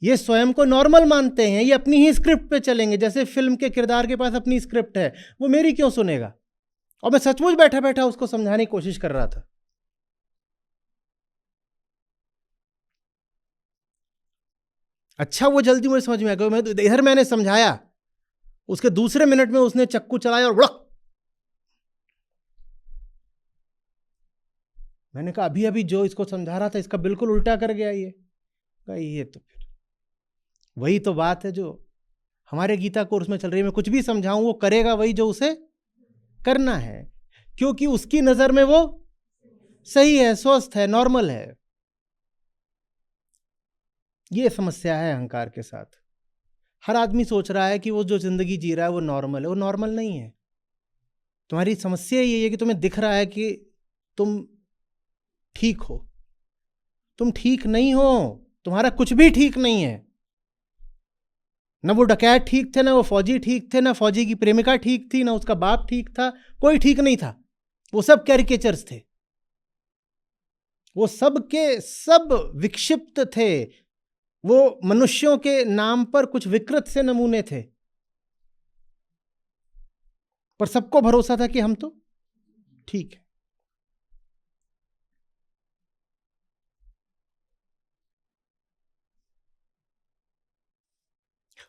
ये स्वयं को नॉर्मल मानते हैं, ये अपनी ही स्क्रिप्ट पे चलेंगे। जैसे फिल्म के किरदार के पास अपनी स्क्रिप्ट है, वो मेरी क्यों सुनेगा? और मैं सचमुच बैठा बैठा उसको समझाने की कोशिश कर रहा था। अच्छा वो जल्दी मुझे समझ में आ गया। इधर मैंने समझाया उसके दूसरे मिनट में उसने चक्कू चलाया और वड़क। मैंने कहा अभी अभी जो इसको समझा रहा था इसका बिल्कुल उल्टा कर गया ये। कहा ये तो फिर वही तो बात है जो हमारे गीता कोर्स में चल रही है। मैं कुछ भी समझाऊं वो करेगा वही जो उसे करना है, क्योंकि उसकी नजर में वो सही है, स्वस्थ है, नॉर्मल है। ये समस्या है अहंकार के साथ। हर आदमी सोच रहा है कि वो जो जिंदगी जी रहा है वो नॉर्मल है। वो नॉर्मल नहीं है। तुम्हारी समस्या ये है कि तुम्हें दिख रहा है कि तुम ठीक हो। तुम ठीक नहीं हो। तुम्हारा कुछ भी ठीक नहीं है। ना वो डकैत ठीक थे, ना वो फौजी ठीक थे, ना फौजी की प्रेमिका ठीक थी, ना उसका बाप ठीक था। कोई ठीक नहीं था। वो सब कैरिकेचर्स थे। वो सब के सब विक्षिप्त थे। वो मनुष्यों के नाम पर कुछ विकृत से नमूने थे। पर सबको भरोसा था कि हम तो ठीक है।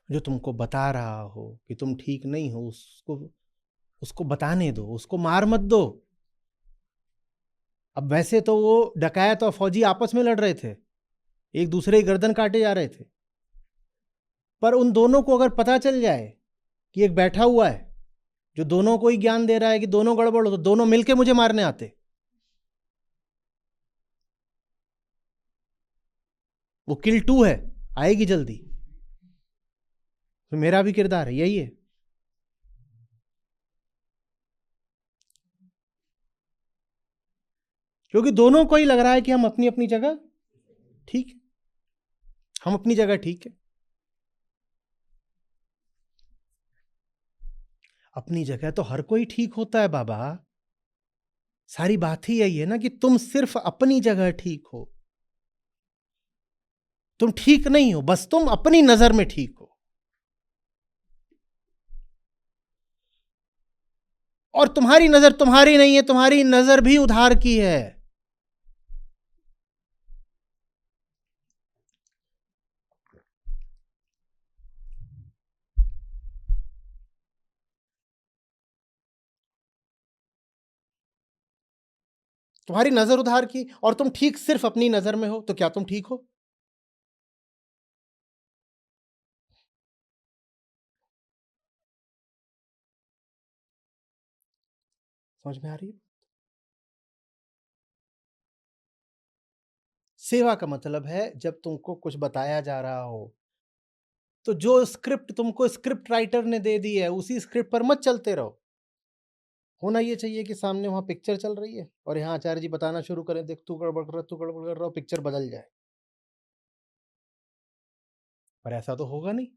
जो तुमको बता रहा हो कि तुम ठीक नहीं हो, उसको बताने दो, उसको मार मत दो। अब वैसे तो वो डकैत और फौजी आपस में लड़ रहे थे, एक दूसरे की गर्दन काटे जा रहे थे। पर उन दोनों को अगर पता चल जाए कि एक बैठा हुआ है जो दोनों को ही ज्ञान दे रहा है कि दोनों गड़बड़ हो, तो दोनों मिलके मुझे मारने आते। वो किल 2 है, आएगी जल्दी। तो मेरा भी किरदार है, यही है। क्योंकि दोनों को ही लग रहा है कि हम अपनी अपनी जगह ठीक है। हम अपनी जगह ठीक है। अपनी जगह तो हर कोई ठीक होता है बाबा। सारी बात ही यही है ना कि तुम सिर्फ अपनी जगह ठीक हो। तुम ठीक नहीं हो, बस तुम अपनी नजर में ठीक हो। और तुम्हारी नजर तुम्हारी नहीं है, तुम्हारी नजर भी उधार की है। तुम्हारी नजर उधार की और तुम ठीक सिर्फ अपनी नजर में हो, तो क्या तुम ठीक हो? समझ में आ रही है? सेवा का मतलब है जब तुमको कुछ बताया जा रहा हो तो जो स्क्रिप्ट तुमको स्क्रिप्ट राइटर ने दे दी है उसी स्क्रिप्ट पर मत चलते रहो। होना ये चाहिए कि सामने वहां पिक्चर चल रही है और यहाँ आचार्य जी बताना शुरू करें, देख तू गड़बड़ कर रहा, तू गड़बड़ कर रहा, पिक्चर बदल जाए। पर ऐसा तो होगा नहीं।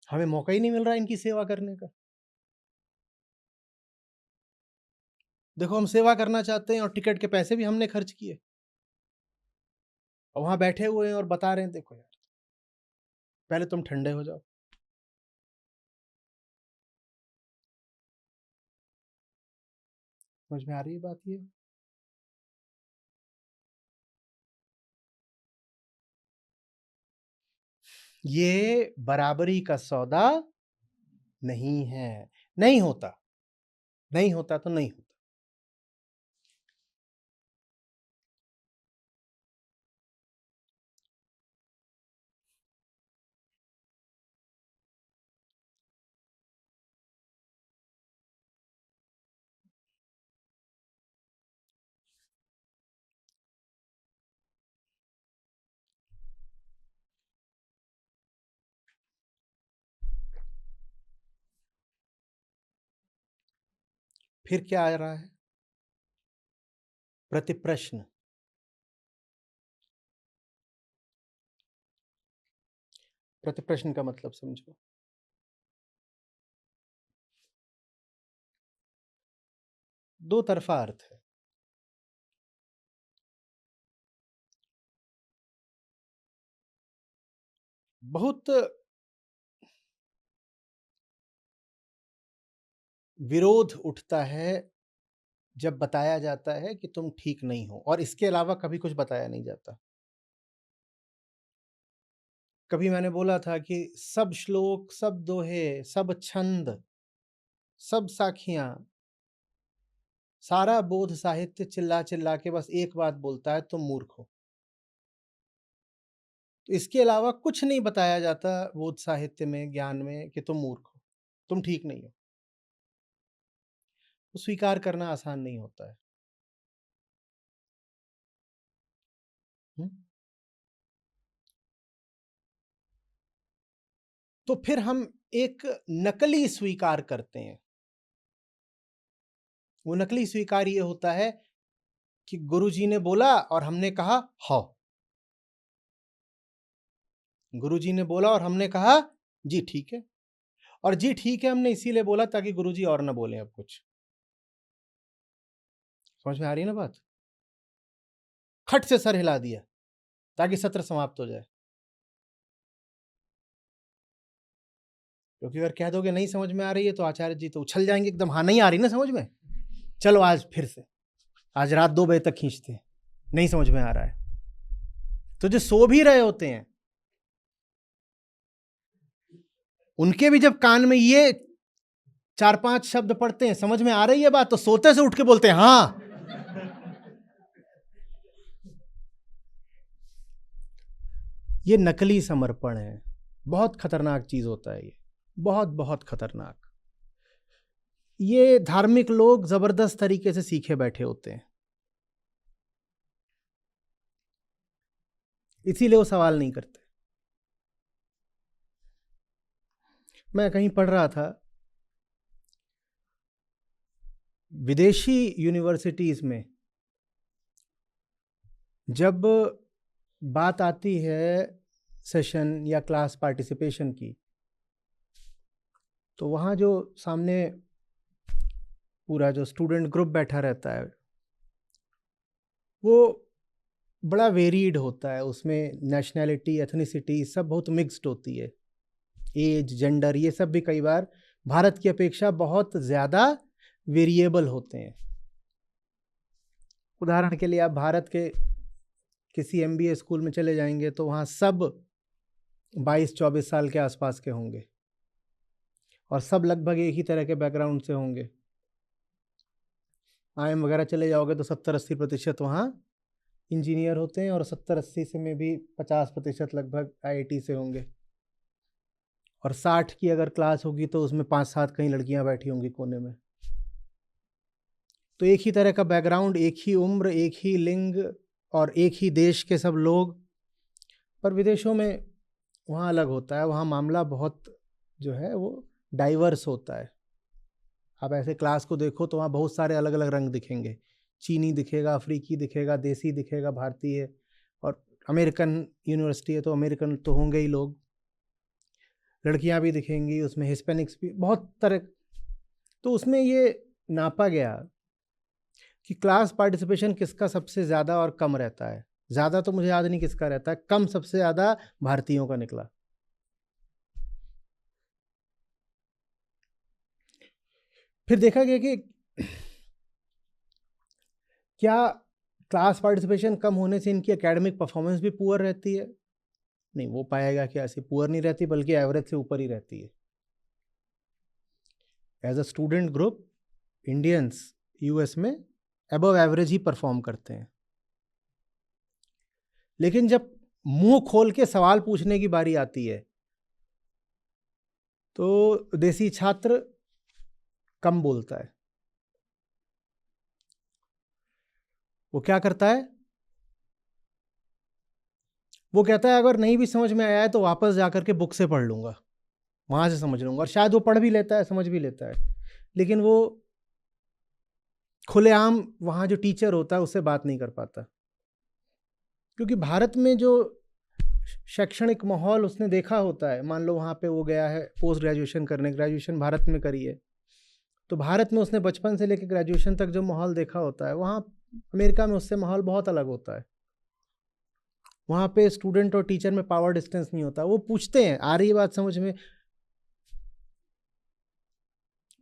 हमें मौका ही नहीं मिल रहा इनकी सेवा करने का। देखो हम सेवा करना चाहते हैं और टिकट के पैसे भी हमने खर्च किए और वहां बैठे हुए हैं और बता रहे हैं देखो यार पहले तुम ठंडे हो जाओ। समझ में आ रही है बात? ये बराबरी का सौदा नहीं है। नहीं होता। नहीं होता तो नहीं होता। फिर क्या आ रहा है? प्रतिप्रश्न। प्रतिप्रश्न का मतलब समझो। दो तरफा अर्थ है। बहुत विरोध उठता है जब बताया जाता है कि तुम ठीक नहीं हो और इसके अलावा कभी कुछ बताया नहीं जाता। कभी मैंने बोला था कि सब श्लोक, सब दोहे, सब छंद, सब साखियां, सारा बोध साहित्य चिल्ला चिल्ला के बस एक बात बोलता है, तुम मूर्ख हो। तो इसके अलावा कुछ नहीं बताया जाता बोध साहित्य में, ज्ञान में, कि तुम मूर्ख हो, तुम ठीक नहीं हो। तो स्वीकार करना आसान नहीं होता है। तो फिर हम एक नकली स्वीकार करते हैं। वो नकली स्वीकार ये होता है कि गुरुजी ने बोला और हमने कहा हाँ, गुरुजी ने बोला और हमने कहा जी ठीक है, और जी ठीक है हमने इसीलिए बोला ताकि गुरुजी और ना बोलें अब कुछ। समझ में आ रही है ना बात? खट से सर हिला दिया ताकि सत्र समाप्त हो जाए। क्योंकि अगर कह दोगे नहीं समझ में आ रही है तो आचार्य जी तो उछल जाएंगे एकदम, हाँ नहीं आ रही ना समझ में, चलो आज फिर से, आज रात 2 बजे तक खींचते हैं, नहीं समझ में आ रहा है। तो जो सो भी रहे होते हैं उनके भी जब कान में ये 4-5 शब्द पढ़ते हैं, समझ में आ रही है बात, तो सोते से उठ के बोलते हैं हाँ। ये नकली समर्पण है, बहुत खतरनाक चीज होता है ये, बहुत बहुत खतरनाक। ये धार्मिक लोग जबरदस्त तरीके से सीखे बैठे होते हैं, इसीलिए वो सवाल नहीं करते। मैं कहीं पढ़ रहा था, विदेशी यूनिवर्सिटीज में जब बात आती है सेशन या क्लास पार्टिसिपेशन की, तो वहाँ जो सामने पूरा जो स्टूडेंट ग्रुप बैठा रहता है वो बड़ा वेरीड होता है, उसमें नेशनैलिटी, एथनिसिटी सब बहुत मिक्स्ड होती है, एज, जेंडर, ये सब भी कई बार भारत की अपेक्षा बहुत ज़्यादा वेरिएबल होते हैं। उदाहरण के लिए आप भारत के किसी MBA स्कूल में चले जाएंगे तो वहाँ सब 22-24 साल के आसपास के होंगे और सब लगभग एक ही तरह के बैकग्राउंड से होंगे। IIM वगैरह चले जाओगे तो 70-80% वहाँ इंजीनियर होते हैं और 70-80 से में भी 50% लगभग IIT से होंगे, और 60 की अगर क्लास होगी तो उसमें 5-7 कहीं लड़कियां बैठी होंगी कोने में। तो एक ही तरह का बैकग्राउंड, एक ही उम्र, एक ही लिंग और एक ही देश के सब लोग। पर विदेशों में वहाँ अलग होता है, वहाँ मामला बहुत जो है वो डाइवर्स होता है। आप ऐसे क्लास को देखो तो वहाँ बहुत सारे अलग अलग रंग दिखेंगे, चीनी दिखेगा, अफ्रीकी दिखेगा, देसी दिखेगा, भारतीय, और अमेरिकन यूनिवर्सिटी है तो अमेरिकन तो होंगे ही लोग, लड़कियां भी दिखेंगी उसमें, हिस्पैनिक्स भी, बहुत तरह। तो उसमें ये नापा गया कि क्लास पार्टिसिपेशन किसका सबसे ज़्यादा और कम रहता है। ज़्यादा तो मुझे याद नहीं किसका रहता है, कम सबसे ज़्यादा भारतीयों का निकला। फिर देखा गया कि क्या क्लास पार्टिसिपेशन कम होने से इनकी एकेडमिक परफॉर्मेंस भी पुअर रहती है? नहीं, वो पाएगा कि ऐसी पुअर नहीं रहती, बल्कि एवरेज से ऊपर ही रहती है। As a student group Indians US में अबव एवरेज ही परफॉर्म करते हैं, लेकिन जब मुंह खोल के सवाल पूछने की बारी आती है तो देसी छात्र कम बोलता है। वो क्या करता है, वो कहता है अगर नहीं भी समझ में आया है तो वापस जाकर के बुक से पढ़ लूंगा, वहां से समझ लूंगा, और शायद वो पढ़ भी लेता है, समझ भी लेता है, लेकिन वो खुलेआम वहाँ जो टीचर होता है उससे बात नहीं कर पाता। क्योंकि भारत में जो शैक्षणिक माहौल उसने देखा होता है, मान लो वहाँ पे वो गया है पोस्ट ग्रेजुएशन करने, ग्रेजुएशन भारत में करी है, तो भारत में उसने बचपन से लेकर ग्रेजुएशन तक जो माहौल देखा होता है, वहाँ अमेरिका में उससे माहौल बहुत अलग होता है। वहाँ पे स्टूडेंट और टीचर में पावर डिस्टेंस नहीं होता, वो पूछते हैं आ रही है बात समझ में।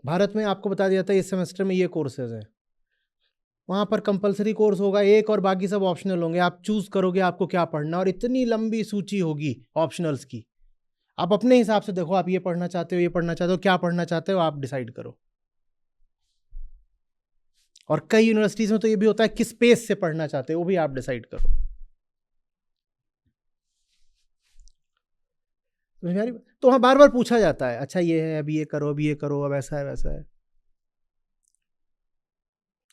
भारत में आपको बता दिया था इस सेमेस्टर में ये कोर्सेज हैं, वहाँ पर कंपलसरी कोर्स होगा एक और बाकी सब ऑप्शनल होंगे। आप चूज करोगे आपको क्या पढ़ना, और इतनी लंबी सूची होगी ऑप्शनल्स की। आप अपने हिसाब से देखो, आप ये पढ़ना चाहते हो, ये पढ़ना चाहते हो, क्या पढ़ना चाहते हो, आप डिसाइड करो। और कई यूनिवर्सिटीज में तो ये भी होता है किस पेस से पढ़ना चाहते हो, वो भी आप डिसाइड करो। तो वहां बार बार पूछा जाता है, अच्छा ये है, अभी ये करो, अभी ये करो, अब ऐसा है, वैसा है।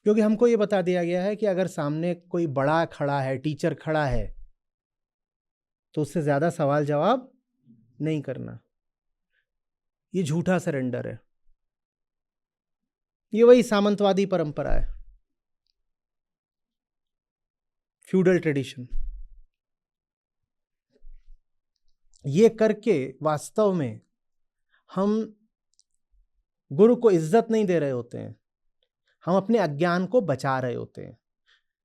क्योंकि हमको ये बता दिया गया है कि अगर सामने कोई बड़ा खड़ा है, टीचर खड़ा है, तो उससे ज्यादा सवाल जवाब नहीं करना। ये झूठा सरेंडर है। ये वही सामंतवादी परंपरा है, फ्यूडल ट्रेडिशन। ये करके वास्तव में हम गुरु को इज्जत नहीं दे रहे होते हैं, हम अपने अज्ञान को बचा रहे होते हैं।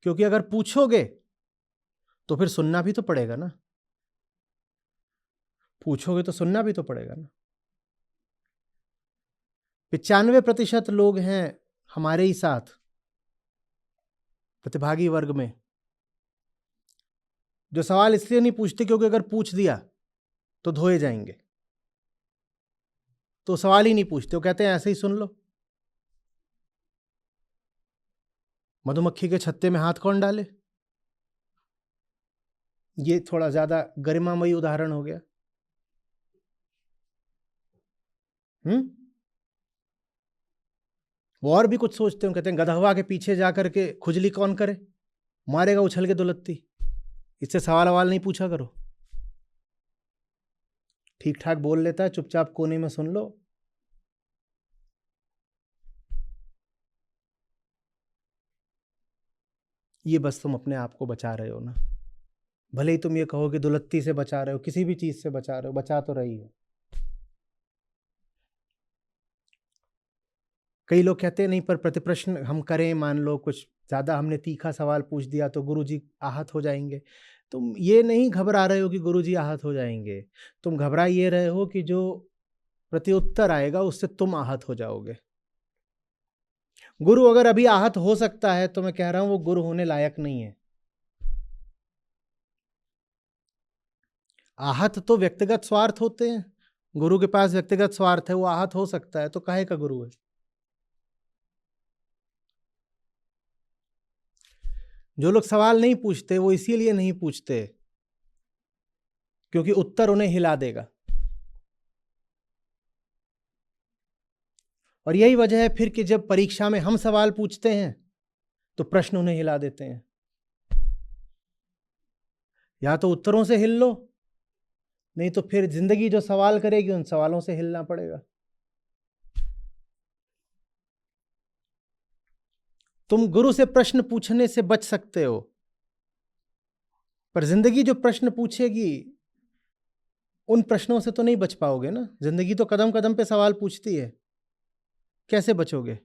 क्योंकि अगर पूछोगे तो फिर सुनना भी तो पड़ेगा ना, पूछोगे तो सुनना भी तो पड़ेगा ना। 95% लोग हैं हमारे ही साथ प्रतिभागी वर्ग में जो सवाल इसलिए नहीं पूछते क्योंकि अगर पूछ दिया तो धोए जाएंगे, तो सवाल ही नहीं पूछते। वो कहते हैं ऐसे ही सुन लो। मधुमक्खी के छत्ते में हाथ कौन डाले, ये थोड़ा ज्यादा गरिमामयी उदाहरण हो गया। वो और भी कुछ सोचते हैं, कहते हैं गधवा के पीछे जाकर के खुजली कौन करे, मारेगा उछल के दुलत्ती, इससे सवाल सवाल नहीं पूछा करो। ठीक ठाक बोल लेता है, चुपचाप कोने में सुन लो। ये बस तुम अपने आप को बचा रहे हो ना। भले ही तुम ये कहो कि दुलत्ती से बचा रहे हो, किसी भी चीज से बचा रहे हो, बचा तो रही हो। कई लोग कहते हैं नहीं, पर प्रतिप्रश्न हम करें, मान लो कुछ ज्यादा हमने तीखा सवाल पूछ दिया तो गुरुजी आहत हो जाएंगे। तुम ये नहीं घबरा रहे हो कि गुरुजी आहत हो जाएंगे, तुम घबरा ये रहे हो कि जो प्रत्युत्तर आएगा उससे तुम आहत हो जाओगे। गुरु अगर अभी आहत हो सकता है तो मैं कह रहा हूं वो गुरु होने लायक नहीं है। आहत तो व्यक्तिगत स्वार्थ होते हैं, गुरु के पास व्यक्तिगत स्वार्थ है, वो आहत हो सकता है, तो काहे का गुरु है। जो लोग सवाल नहीं पूछते वो इसीलिए नहीं पूछते क्योंकि उत्तर उन्हें हिला देगा। और यही वजह है फिर कि जब परीक्षा में हम सवाल पूछते हैं तो प्रश्न उन्हें हिला देते हैं। या तो उत्तरों से हिल लो, नहीं तो फिर जिंदगी जो सवाल करेगी उन सवालों से हिलना पड़ेगा। तुम गुरु से प्रश्न पूछने से बच सकते हो, पर जिंदगी जो प्रश्न पूछेगी उन प्रश्नों से तो नहीं बच पाओगे ना। जिंदगी तो कदम कदम पे सवाल पूछती है, कैसे बचोगे।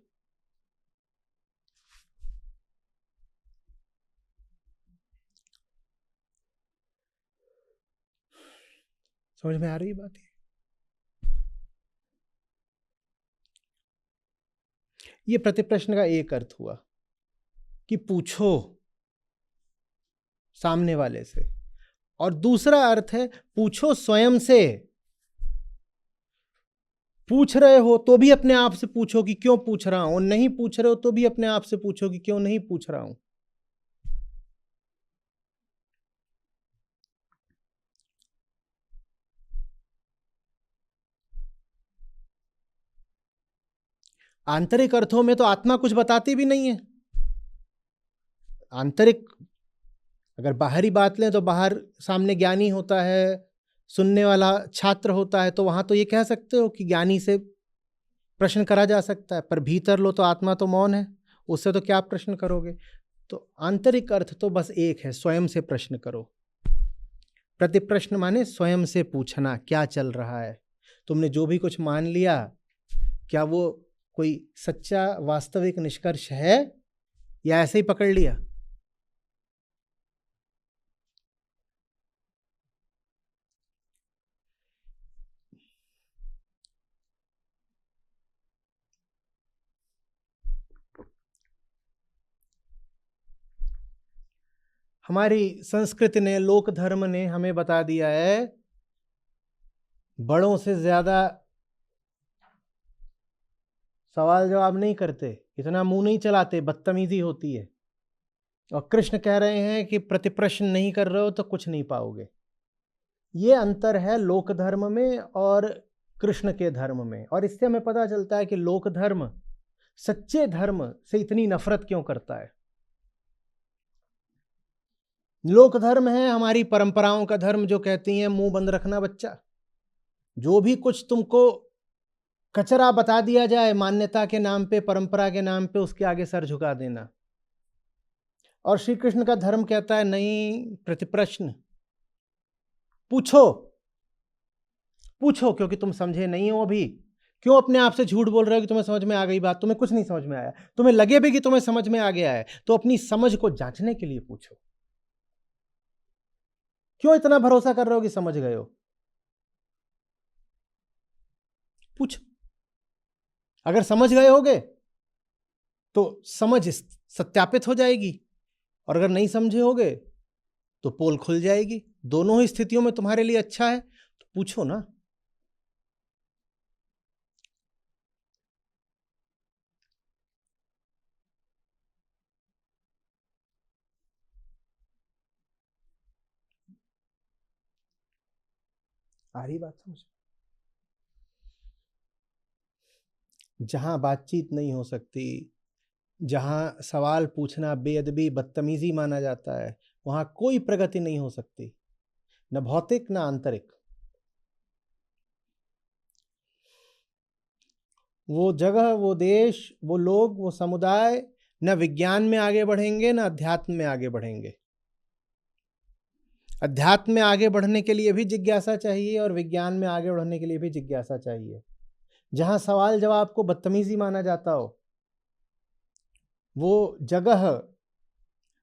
समझ में आ रही बात है। ये प्रतिप्रश्न का एक अर्थ हुआ कि पूछो सामने वाले से, और दूसरा अर्थ है पूछो स्वयं से। पूछ रहे हो तो भी अपने आप से पूछो कि क्यों पूछ रहा हूं, नहीं पूछ रहे हो तो भी अपने आप से पूछो कि क्यों नहीं पूछ रहा हूं। आंतरिक अर्थों में तो आत्मा कुछ बताती भी नहीं है। आंतरिक, अगर बाहरी बात लें तो बाहर सामने ज्ञानी होता है, सुनने वाला छात्र होता है, तो वहां तो ये कह सकते हो कि ज्ञानी से प्रश्न करा जा सकता है, पर भीतर लो तो आत्मा तो मौन है, उससे तो क्या प्रश्न करोगे। तो आंतरिक अर्थ तो बस एक है, स्वयं से प्रश्न करो। प्रतिप्रश्न माने स्वयं से पूछना क्या चल रहा है। तुमने जो भी कुछ मान लिया, क्या वो कोई सच्चा वास्तविक निष्कर्ष है या ऐसे ही पकड़ लिया। हमारी संस्कृति ने, लोक धर्म ने हमें बता दिया है, बड़ों से ज्यादा सवाल जवाब नहीं करते, इतना मुंह नहीं चलाते, बदतमीजी होती है। और कृष्ण कह रहे हैं कि प्रतिप्रश्न नहीं कर रहे हो तो कुछ नहीं पाओगे। ये अंतर है लोक धर्म में और कृष्ण के धर्म में। और इससे हमें पता चलता है कि लोक धर्म सच्चे धर्म से इतनी नफरत क्यों करता है। लोक धर्म है हमारी परंपराओं का धर्म, जो कहती हैं मुंह बंद रखना बच्चा, जो भी कुछ तुमको कचरा बता दिया जाए मान्यता के नाम पे, परंपरा के नाम पे, उसके आगे सर झुका देना। और श्री कृष्ण का धर्म कहता है नहीं, प्रतिप्रश्न पूछो, पूछो, क्योंकि तुम समझे नहीं हो अभी। क्यों अपने आप से झूठ बोल रहे हो कि तुम्हें समझ में आ गई बात? तुम्हें कुछ नहीं समझ में आया। तुम्हें लगे भी कि तुम्हें समझ में आ गया है, तो अपनी समझ को जांचने के लिए पूछो। क्यों इतना भरोसा कर रहे हो कि समझ गए हो? पूछो। अगर समझ गए होगे तो समझ सत्यापित हो जाएगी, और अगर नहीं समझे होगे तो पोल खुल जाएगी। दोनों ही स्थितियों में तुम्हारे लिए अच्छा है, तो पूछो ना। आ रही बात समझ? जहां बातचीत नहीं हो सकती, जहां सवाल पूछना बेअदबी, बदतमीजी माना जाता है, वहां कोई प्रगति नहीं हो सकती, न भौतिक न आंतरिक। वो जगह, वो देश, वो लोग, वो समुदाय न विज्ञान में आगे बढ़ेंगे न अध्यात्म में आगे बढ़ेंगे। अध्यात्म में आगे बढ़ने के लिए भी जिज्ञासा चाहिए और विज्ञान में आगे बढ़ने के लिए भी जिज्ञासा चाहिए। जहां सवाल जवाब को बदतमीजी माना जाता हो, वो जगह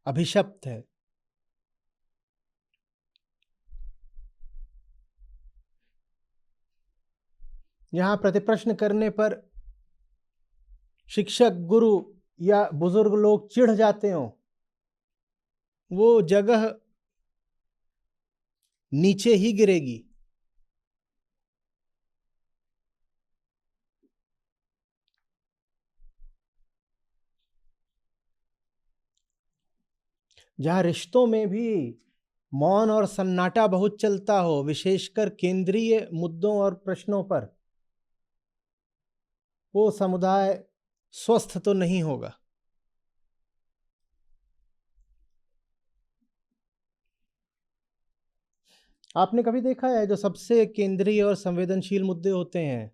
अभिशप्त है। जहां प्रतिप्रश्न करने पर शिक्षक, गुरु या बुजुर्ग लोग चिढ़ जाते हो, वो जगह नीचे ही गिरेगी। जहां रिश्तों में भी मौन और सन्नाटा बहुत चलता हो, विशेषकर केंद्रीय मुद्दों और प्रश्नों पर, वो समुदाय स्वस्थ तो नहीं होगा। आपने कभी देखा है जो सबसे केंद्रीय और संवेदनशील मुद्दे होते हैं,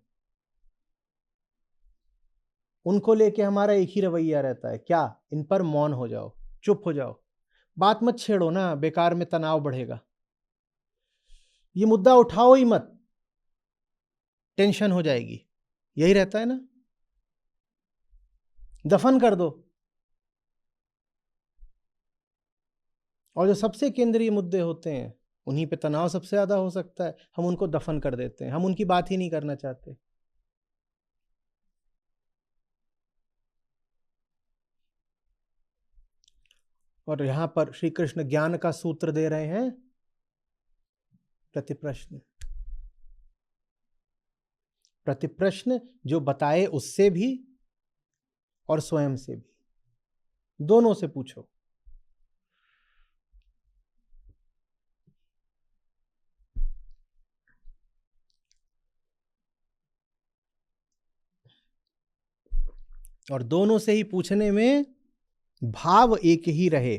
उनको लेके हमारा एक ही रवैया रहता है, क्या? इन पर मौन हो जाओ, चुप हो जाओ, बात मत छेड़ो ना, बेकार में तनाव बढ़ेगा। ये मुद्दा उठाओ ही मत, टेंशन हो जाएगी। यही रहता है ना, दफन कर दो। और जो सबसे केंद्रीय मुद्दे होते हैं, उन्हीं पे तनाव सबसे ज्यादा हो सकता है, हम उनको दफन कर देते हैं, हम उनकी बात ही नहीं करना चाहते। और यहां पर श्री कृष्ण ज्ञान का सूत्र दे रहे हैं, प्रतिप्रश्न। प्रतिप्रश्न जो बताए उससे भी और स्वयं से भी, दोनों से पूछो। और दोनों से ही पूछने में भाव एक ही रहे।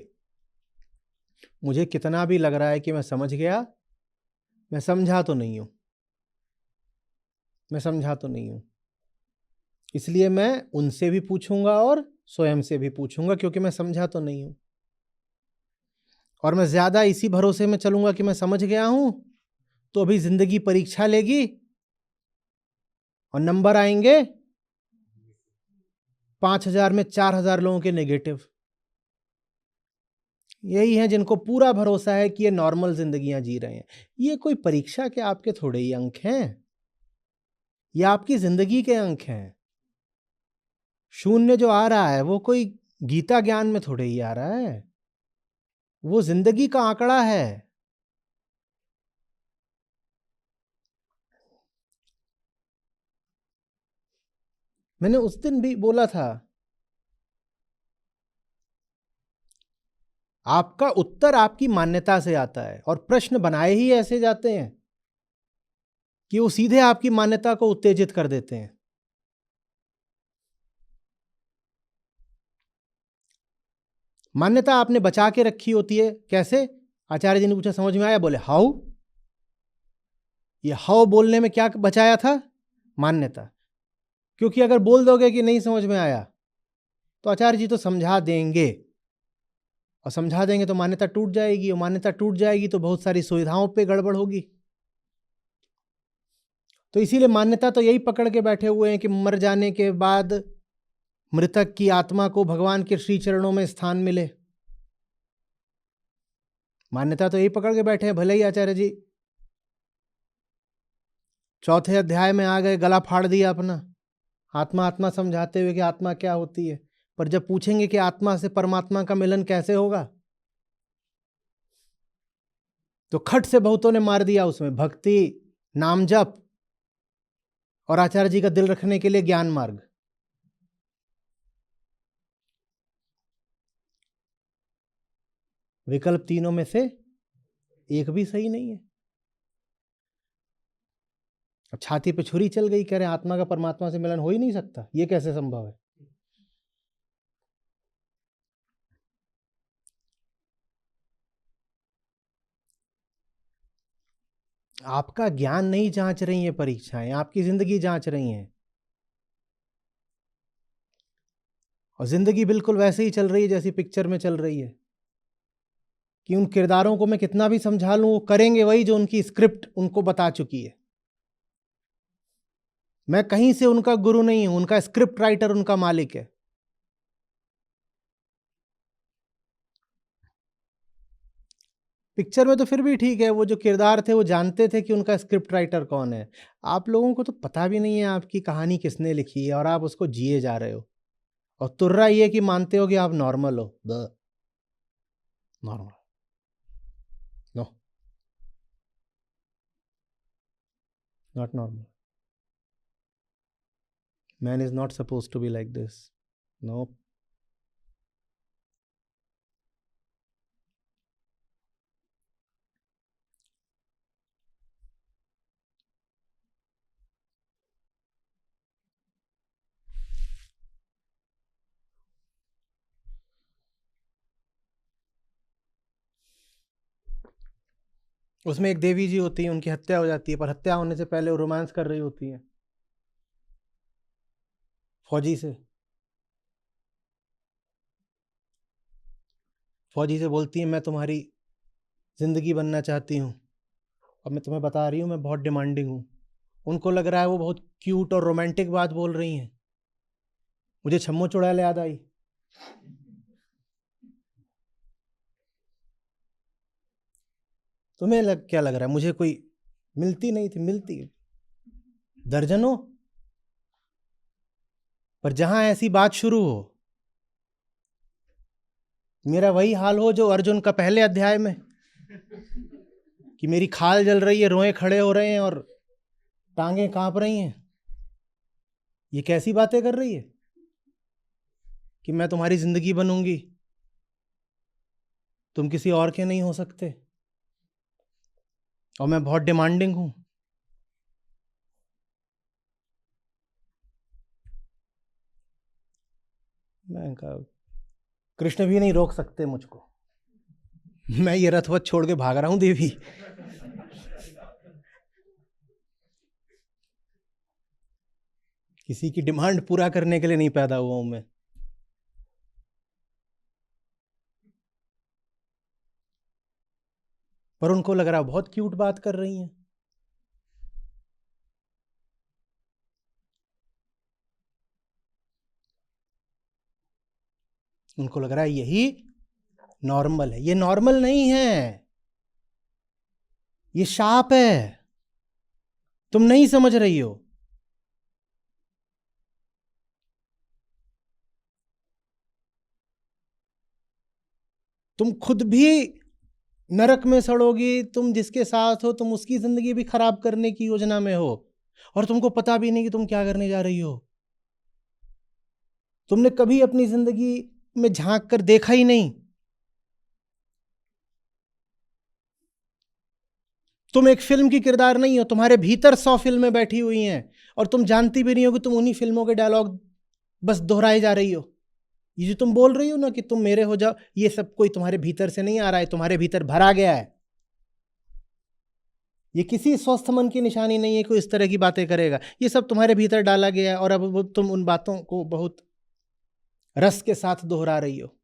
मुझे कितना भी लग रहा है कि मैं समझ गया, मैं समझा तो नहीं हूं, मैं समझा तो नहीं हूं। इसलिए मैं उनसे भी पूछूंगा और स्वयं से भी पूछूंगा, क्योंकि मैं समझा तो नहीं हूं। और मैं ज्यादा इसी भरोसे में चलूंगा कि मैं समझ गया हूं, तो अभी जिंदगी परीक्षा लेगी और नंबर आएंगे 5,000 में 4,000 लोगों के नेगेटिव। यही है जिनको पूरा भरोसा है कि ये नॉर्मल जिंदगियां जी रहे हैं। ये कोई परीक्षा के आपके थोड़े ही अंक हैं, ये आपकी जिंदगी के अंक हैं। शून्य जो आ रहा है वो कोई गीता ज्ञान में थोड़े ही आ रहा है, वो जिंदगी का आंकड़ा है। मैंने उस दिन भी बोला था, आपका उत्तर आपकी मान्यता से आता है, और प्रश्न बनाए ही ऐसे जाते हैं कि वो सीधे आपकी मान्यता को उत्तेजित कर देते हैं। मान्यता आपने बचा के रखी होती है। कैसे? आचार्य जी ने पूछा, समझ में आया? बोले हाउ। ये हाउ बोलने में क्या बचाया था? मान्यता। क्योंकि अगर बोल दोगे कि नहीं समझ में आया, तो आचार्य जी तो समझा देंगे, और समझा देंगे तो मान्यता टूट जाएगी, और मान्यता टूट जाएगी तो बहुत सारी सुविधाओं पे गड़बड़ होगी। तो इसीलिए मान्यता तो यही पकड़ के बैठे हुए हैं कि मर जाने के बाद मृतक की आत्मा को भगवान के श्री चरणों में स्थान मिले। मान्यता तो यही पकड़ के बैठे हैं। भले ही आचार्य जी 4थे अध्याय में आ गए, गला फाड़ दिया अपना, आत्मा आत्मा समझाते हुए कि आत्मा क्या होती है, पर जब पूछेंगे कि आत्मा से परमात्मा का मिलन कैसे होगा, तो खट से बहुतों ने मार दिया उसमें भक्ति, नाम जप, और आचार्य जी का दिल रखने के लिए ज्ञान मार्ग। विकल्प तीनों में से एक भी सही नहीं है। अब छाती पे छुरी चल गई, कह रहे आत्मा का परमात्मा से मिलन हो ही नहीं सकता, ये कैसे संभव है? आपका ज्ञान नहीं जांच रही है परीक्षाएं, आपकी जिंदगी जांच रही हैं। और जिंदगी बिल्कुल वैसे ही चल रही है जैसी पिक्चर में चल रही है, कि उन किरदारों को मैं कितना भी समझा लूं, वो करेंगे वही जो उनकी स्क्रिप्ट उनको बता चुकी है। मैं कहीं से उनका गुरु नहीं हूं, उनका स्क्रिप्ट राइटर उनका मालिक है। पिक्चर में तो फिर भी ठीक है, वो जो किरदार थे वो जानते थे कि उनका स्क्रिप्ट राइटर कौन है। आप लोगों को तो पता भी नहीं है आपकी कहानी किसने लिखी है, और आप उसको जिए जा रहे हो, और तुर्रा ये कि मानते हो कि आप नॉर्मल हो। Normal no, not normal. Man is not suppose to be like this. No. उसमें एक देवी जी होती है, उनकी हत्या हो जाती है, पर हत्या होने से पहले वो रोमांस कर रही होती है फौजी से। फौजी से बोलती है, मैं तुम्हारी जिंदगी बनना चाहती हूँ, और मैं तुम्हें बता रही हूँ मैं बहुत डिमांडिंग हूँ। उनको लग रहा है वो बहुत क्यूट और रोमांटिक बात बोल रही हैं। मुझे छम्मो चुड़ैल याद आई। तुम्हें क्या लग रहा है मुझे कोई मिलती नहीं थी? मिलती दर्जनों। पर जहां ऐसी बात शुरू हो, मेरा वही हाल हो जो अर्जुन का पहले अध्याय में, कि मेरी खाल जल रही है, रोए खड़े हो रहे हैं और टांगे कांप रही हैं। ये कैसी बातें कर रही है कि मैं तुम्हारी जिंदगी बनूंगी, तुम किसी और के नहीं हो सकते, और मैं बहुत डिमांडिंग हूं। मैं कहा कृष्ण भी नहीं रोक सकते मुझको, मैं ये रथवत छोड़ के भाग रहा हूं देवी। किसी की डिमांड पूरा करने के लिए नहीं पैदा हुआ हूं मैं। पर उनको लग रहा बहुत क्यूट बात कर रही हैं। उनको लग रहा है यही नॉर्मल है। ये नॉर्मल नहीं है, ये शाप है। तुम नहीं समझ रही हो। तुम खुद भी नरक में सड़ोगी, तुम जिसके साथ हो तुम उसकी जिंदगी भी खराब करने की योजना में हो, और तुमको पता भी नहीं कि तुम क्या करने जा रही हो। तुमने कभी अपनी जिंदगी में झांक कर देखा ही नहीं। तुम एक फिल्म की किरदार नहीं हो, तुम्हारे भीतर 100 फिल्में बैठी हुई हैं, और तुम जानती भी नहीं हो कि तुम उन्हीं फिल्मों के डायलॉग बस दोहराए जा रही हो। ये जो तुम बोल रही हो ना कि तुम मेरे हो जाओ, ये सब कोई तुम्हारे भीतर से नहीं आ रहा है, तुम्हारे भीतर भरा गया है। ये किसी स्वस्थ मन की निशानी नहीं है कोई इस तरह की बातें करेगा, ये सब तुम्हारे भीतर डाला गया है, और अब तुम उन बातों को बहुत रस के साथ दोहरा रही हो।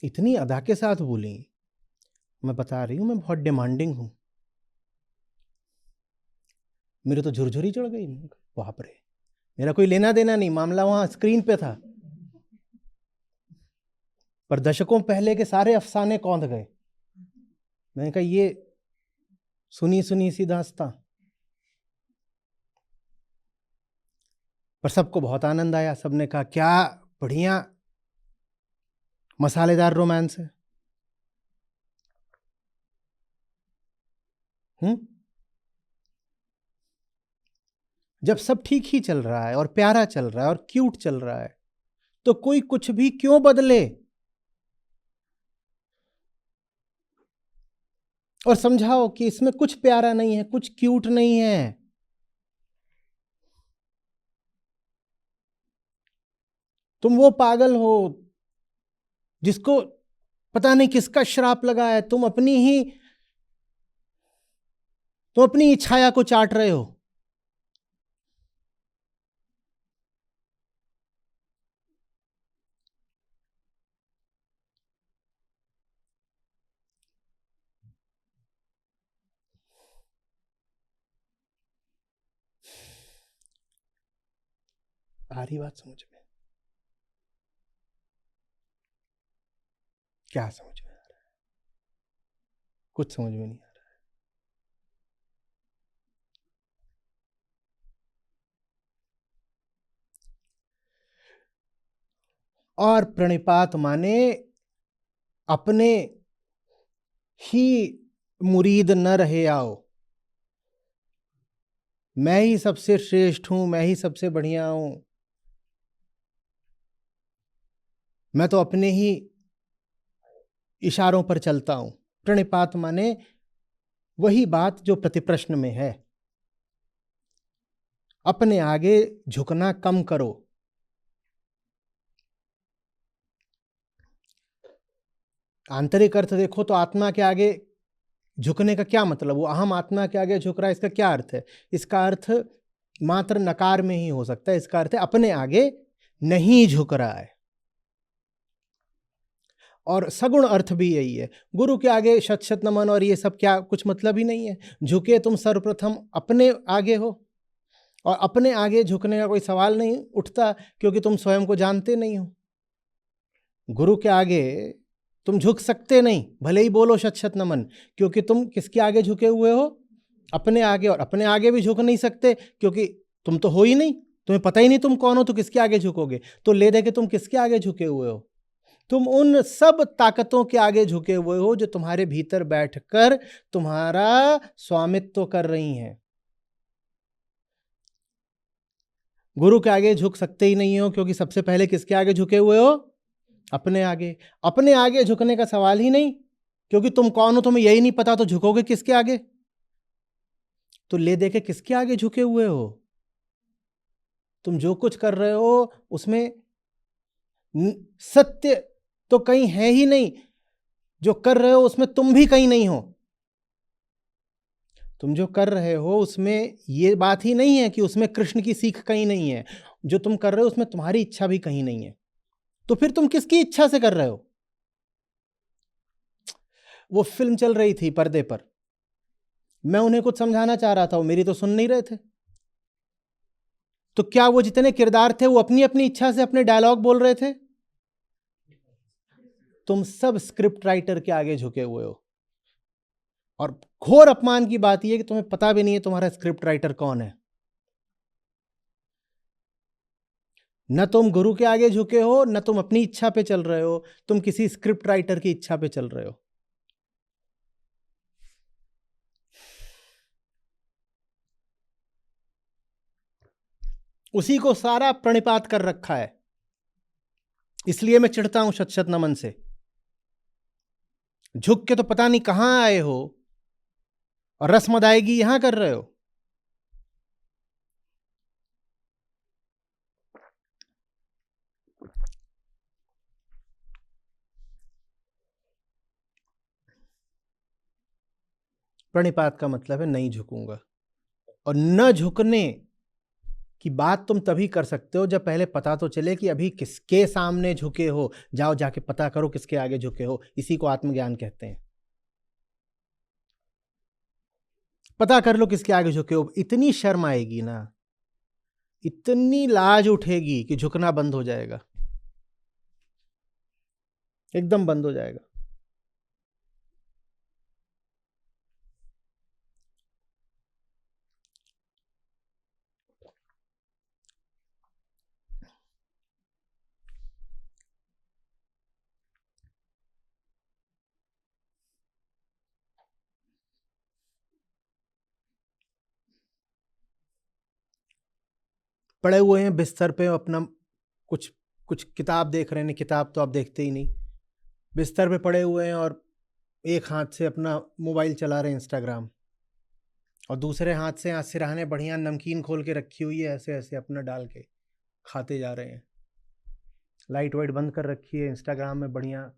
इतनी अदा के साथ बोली, मैं बता रही हूं मैं बहुत डिमांडिंग हूं। मेरे तो झुरझुरी चढ़ गई, बाप रे, मेरा कोई लेना देना नहीं, मामला वहां स्क्रीन पे था, पर दशकों पहले के सारे अफसाने कौंध गए। मैंने कहा ये सुनी सुनी सी दास्तां, पर सबको बहुत आनंद आया। सबने कहा क्या बढ़िया मसालेदार रोमांस है। जब सब ठीक ही चल रहा है और प्यारा चल रहा है और क्यूट चल रहा है, तो कोई कुछ भी क्यों बदले और समझाओ कि इसमें कुछ प्यारा नहीं है, कुछ क्यूट नहीं है। तुम वो पागल हो जिसको पता नहीं किसका श्राप लगा है, तुम अपनी छाया को चाट रहे हो। आ रही बात समझ में? क्या समझ में आ रहा है? कुछ समझ में नहीं आ रहा है। और प्रणिपात माने अपने ही मुरीद न रहे आओ, मैं ही सबसे श्रेष्ठ हूं, मैं ही सबसे बढ़िया हूं, मैं तो अपने ही इशारों पर चलता हूं। प्रणिपात माने वही बात जो प्रतिप्रश्न में है, अपने आगे झुकना कम करो। आंतरिक अर्थ देखो तो आत्मा के आगे झुकने का क्या मतलब, वो अहम आत्मा के आगे झुक रहा है, इसका क्या अर्थ है? इसका अर्थ मात्र नकार में ही हो सकता है, इसका अर्थ है अपने आगे नहीं झुक रहा है। और सगुण अर्थ भी यही है, गुरु के आगे शत शत नमन और ये सब क्या कुछ मतलब ही नहीं है। झुके तुम सर्वप्रथम अपने आगे हो, और अपने आगे झुकने का कोई सवाल नहीं उठता, क्योंकि तुम स्वयं को जानते नहीं हो। गुरु के आगे तुम झुक सकते नहीं, भले ही बोलो शत शत नमन, क्योंकि तुम किसके आगे झुके हुए हो? अपने आगे। और अपने आगे भी झुक नहीं सकते क्योंकि तुम तो हो ही नहीं, तुम्हें पता ही नहीं तुम कौन हो, तो किसके आगे झुकोगे? तो ले दे के तुम किसके आगे झुके हुए हो? तुम उन सब ताकतों के आगे झुके हुए हो जो तुम्हारे भीतर बैठकर तुम्हारा स्वामित्व कर रही हैं। गुरु के आगे झुक सकते ही नहीं हो, क्योंकि सबसे पहले किसके आगे झुके हुए हो? अपने आगे। अपने आगे झुकने का सवाल ही नहीं, क्योंकि तुम कौन हो तुम्हें यही नहीं पता, तो झुकोगे किसके आगे? तो ले दे के किसके आगे झुके हुए हो? तुम जो कुछ कर रहे हो उसमें सत्य तो कहीं है ही नहीं, जो कर रहे हो उसमें तुम भी कहीं नहीं हो। तुम जो कर रहे हो उसमें ये बात ही नहीं है कि उसमें कृष्ण की सीख कहीं नहीं है, जो तुम कर रहे हो उसमें तुम्हारी इच्छा भी कहीं नहीं है। तो फिर तुम किसकी इच्छा से कर रहे हो? वो फिल्म चल रही थी पर्दे पर, मैं उन्हें कुछ समझाना चाह रहा था, वो मेरी तो सुन नहीं रहे थे। तो क्या वो जितने किरदार थे वो अपनी अपनी इच्छा से अपने डायलॉग बोल रहे थे? तुम सब स्क्रिप्ट राइटर के आगे झुके हुए हो, और घोर अपमान की बात यह कि तुम्हें पता भी नहीं है तुम्हारा स्क्रिप्ट राइटर कौन है। न तुम गुरु के आगे झुके हो, न तुम अपनी इच्छा पे चल रहे हो, तुम किसी स्क्रिप्ट राइटर की इच्छा पे चल रहे हो। उसी को सारा प्रणिपात कर रखा है। इसलिए मैं चिढ़ता हूं शत शत नमन से। झुक के तो पता नहीं कहां आए हो और रस्म अदायगी यहां कर रहे हो। प्रणिपात का मतलब है नहीं झुकूंगा, और न झुकने की बात तुम तभी कर सकते हो जब पहले पता तो चले कि अभी किसके सामने झुके हो। जाओ जाके पता करो किसके आगे झुके हो। इसी को आत्मज्ञान कहते हैं। पता कर लो किसके आगे झुके हो। इतनी शर्म आएगी ना, इतनी लाज उठेगी कि झुकना बंद हो जाएगा, एकदम बंद हो जाएगा। पड़े हुए हैं बिस्तर पे, अपना कुछ कुछ किताब देख रहे हैं। किताब तो आप देखते ही नहीं। बिस्तर पे पड़े हुए हैं और एक हाथ से अपना मोबाइल चला रहे हैं, इंस्टाग्राम, और दूसरे हाथ से आज सिरहाने बढ़िया नमकीन खोल के रखी हुई है, ऐसे ऐसे अपना डाल के खाते जा रहे हैं। लाइट वाइट बंद कर रखी है, इंस्टाग्राम में बढ़िया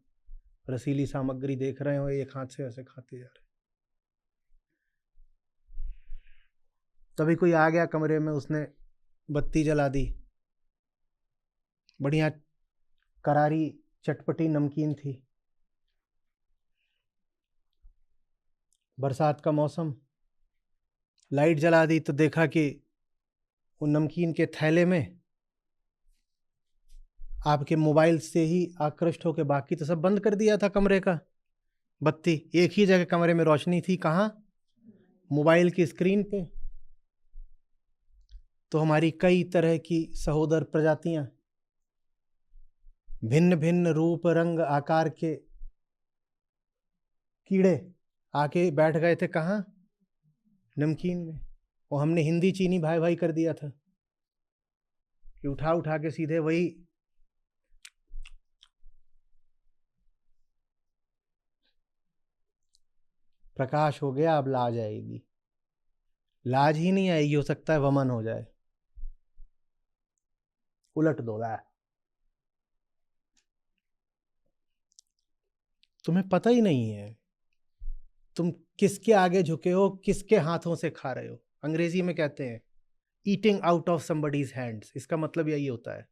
रसीली सामग्री देख रहे हो, एक हाथ से ऐसे खाते जा रहे हैं। तभी कोई आ गया कमरे में, उसने बत्ती जला दी, बढ़िया करारी चटपटी नमकीन थी, बरसात का मौसम, लाइट जला दी तो देखा कि वो नमकीन के थैले में आपके मोबाइल से ही आकृष्ट होकर बाकी तो सब बंद कर दिया था कमरे का। बत्ती एक ही जगह कमरे में रोशनी थी, कहाँ? मोबाइल की स्क्रीन पे। तो हमारी कई तरह की सहोदर प्रजातियां, भिन्न भिन्न रूप रंग आकार के कीड़े आके बैठ गए थे, कहाँ? नमकीन में। और हमने हिंदी चीनी भाई भाई कर दिया था कि उठा उठा के सीधे वही प्रकाश हो गया। अब लाज आएगी। लाज ही नहीं आएगी, हो सकता है वमन हो जाए। उलट दो रहा है। तुम्हें पता ही नहीं है तुम किसके आगे झुके हो, किसके हाथों से खा रहे हो। अंग्रेजी में कहते हैं eating out of somebody's hands. इसका मतलब यही होता है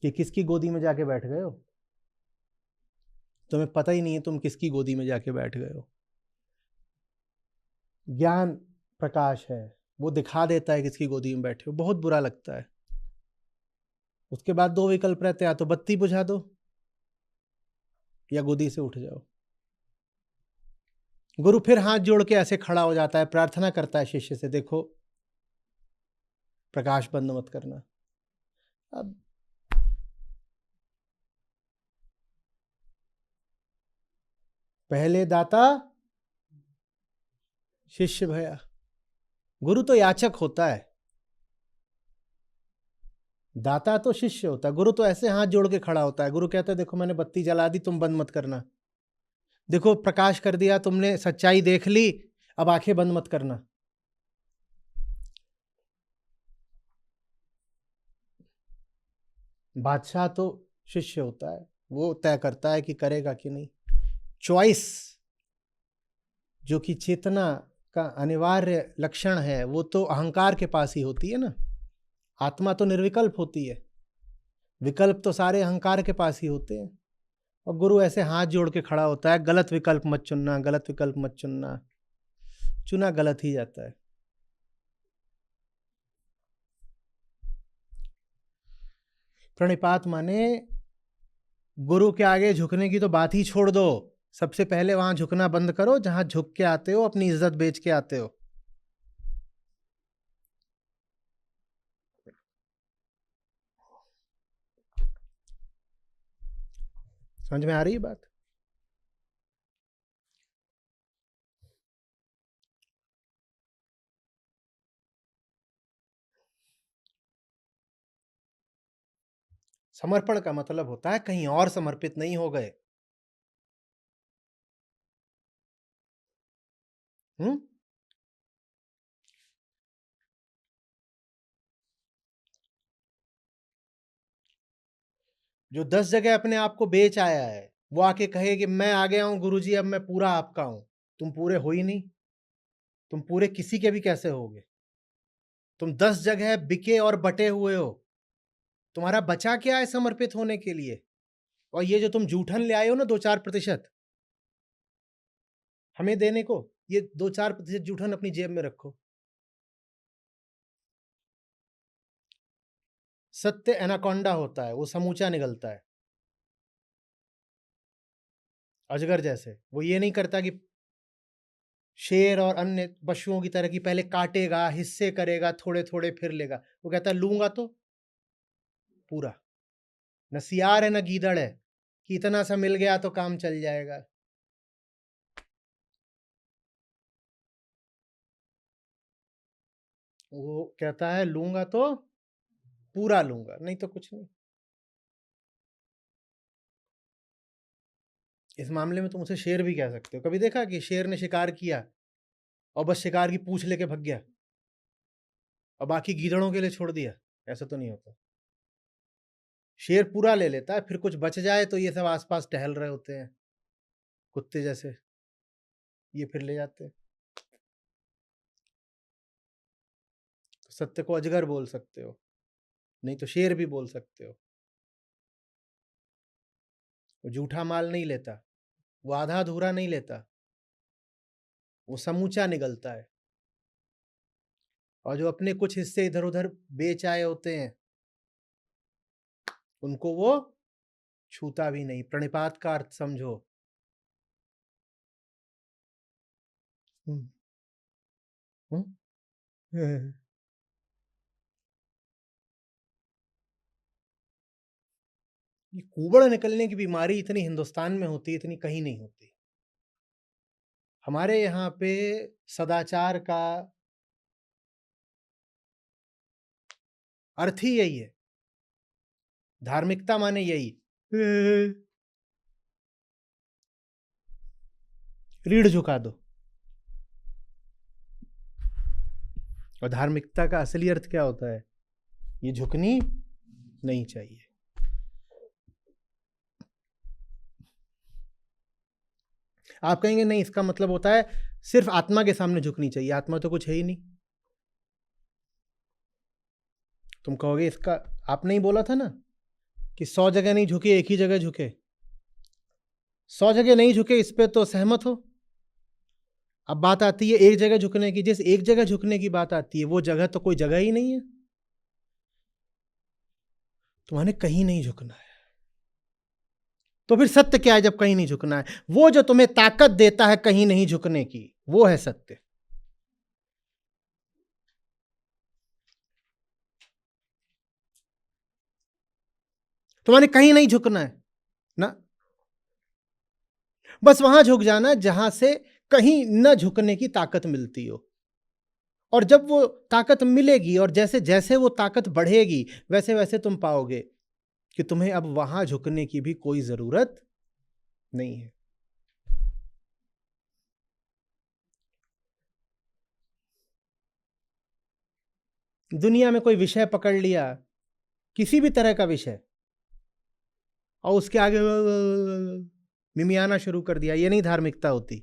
कि किसकी गोदी में जाके बैठ गए हो। तुम्हें पता ही नहीं है तुम किसकी गोदी में जाके बैठ गए हो। ज्ञान प्रकाश है, वो दिखा देता है किसकी गोदी में बैठे हो। बहुत बुरा लगता है। उसके बाद दो विकल्प रहते हैं, या तो बत्ती बुझा दो या गोदी से उठ जाओ। गुरु फिर हाथ जोड़ के ऐसे खड़ा हो जाता है, प्रार्थना करता है शिष्य से, देखो प्रकाश बंद मत करना। अब पहले दाता शिष्य भया। गुरु तो याचक होता है, दाता तो शिष्य होता है। गुरु तो ऐसे हाथ जोड़ के खड़ा होता है। गुरु कहता है देखो मैंने बत्ती जला दी, तुम बंद मत करना। देखो प्रकाश कर दिया तुमने, सच्चाई देख ली, अब आंखें बंद मत करना। बादशाह तो शिष्य होता है, वो तय करता है कि करेगा कि नहीं। चॉइस जो कि चेतना का अनिवार्य लक्षण है, वो तो अहंकार के पास ही होती है ना। आत्मा तो निर्विकल्प होती है, विकल्प तो सारे अहंकार के पास ही होते हैं। और गुरु ऐसे हाथ जोड़ के खड़ा होता है, गलत विकल्प मत चुनना, गलत विकल्प मत चुनना। चुना गलत ही जाता है। प्रणिपात माने गुरु के आगे झुकने की तो बात ही छोड़ दो। सबसे पहले वहां झुकना बंद करो जहां झुक के आते हो, अपनी इज्जत बेच के आते हो। समझ में आ रही है बात? समर्पण का मतलब होता है कहीं और समर्पित नहीं हो गए। जो 10 जगह अपने आप को बेच आया है, वो आके कहे कि मैं आ गया हूं गुरुजी, अब मैं पूरा आपका हूं। तुम पूरे हो ही नहीं। तुम पूरे किसी के भी कैसे होगे? तुम 10 जगह बिके और बटे हुए हो। तुम्हारा बचा क्या है समर्पित होने के लिए? और ये जो तुम जूठन ले आए हो ना 2-4% हमें देने को, ये 2-4% जूठन अपनी जेब में रखो। सत्य एनाकोंडा होता है, वो समूचा निगलता है अजगर जैसे। वो ये नहीं करता कि शेर और अन्य पशुओं की तरह की पहले काटेगा, हिस्से करेगा, थोड़े थोड़े फिर लेगा। वो कहता है लूंगा तो पूरा। न सियार है न गीदड़ है कि इतना सा मिल गया तो काम चल जाएगा। वो कहता है लूंगा तो पूरा लूंगा, नहीं तो कुछ नहीं। इस मामले में तुम उसे शेर भी कह सकते हो। कभी देखा कि शेर ने शिकार किया और बस शिकार की पूंछ लेके भाग गया और बाकी गीदड़ों के लिए छोड़ दिया? ऐसा तो नहीं होता। शेर पूरा ले लेता है, फिर कुछ बच जाए तो ये सब आसपास टहल रहे होते हैं कुत्ते जैसे, ये फिर ले जाते हैं। तो सत्य को अजगर बोल सकते हो, नहीं तो शेर भी बोल सकते हो। वो झूठा माल नहीं लेता, वो आधा अधूरा नहीं लेता, वो समूचा निगलता है। और जो अपने कुछ हिस्से इधर उधर बेच आए होते हैं उनको वो छूता भी नहीं। प्रणिपात का अर्थ समझो। ये कुबड़ निकलने की बीमारी इतनी हिंदुस्तान में होती है, इतनी कहीं नहीं होती। हमारे यहाँ पे सदाचार का अर्थ ही यही है। धार्मिकता माने यही, रीढ़ झुका दो। और धार्मिकता का असली अर्थ क्या होता है? ये झुकनी नहीं चाहिए। आप कहेंगे नहीं, इसका मतलब होता है सिर्फ आत्मा के सामने झुकनी चाहिए। आत्मा तो कुछ है ही नहीं। तुम कहोगे इसका, आपने ही बोला था ना कि 100 जगह नहीं झुके, एक ही जगह झुके। 100 जगह नहीं झुके, इस पे तो सहमत हो। अब बात आती है एक जगह झुकने की। जिस एक जगह झुकने की बात आती है वो जगह तो कोई जगह ही नहीं है। तुम्हें कहीं नहीं झुकना है। तो फिर सत्य क्या है जब कहीं नहीं झुकना है? वो जो तुम्हें ताकत देता है कहीं नहीं झुकने की, वो है सत्य। तुम्हें कहीं नहीं झुकना है ना, बस वहां झुक जाना जहां से कहीं न झुकने की ताकत मिलती हो। और जब वो ताकत मिलेगी और जैसे जैसे वो ताकत बढ़ेगी वैसे वैसे तुम पाओगे कि तुम्हें अब वहां झुकने की भी कोई जरूरत नहीं है। दुनिया में कोई विषय पकड़ लिया, किसी भी तरह का विषय, और उसके आगे मिमियाना शुरू कर दिया, ये नहीं धार्मिकता होती।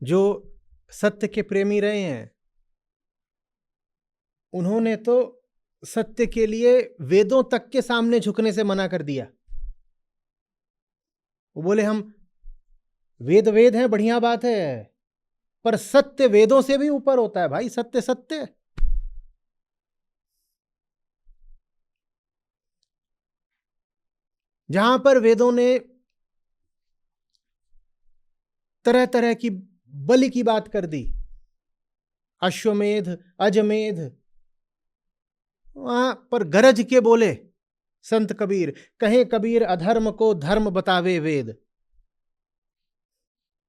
जो सत्य के प्रेमी रहे हैं उन्होंने तो सत्य के लिए वेदों तक के सामने झुकने से मना कर दिया। वो बोले हम वेद वेद हैं, बढ़िया बात है, पर सत्य वेदों से भी ऊपर होता है भाई। सत्य सत्य। जहां पर वेदों ने तरह तरह की बलि की बात कर दी, अश्वमेध, अजमेध, वहां पर गरज के बोले संत कबीर, कहे कबीर अधर्म को धर्म बतावे वेद।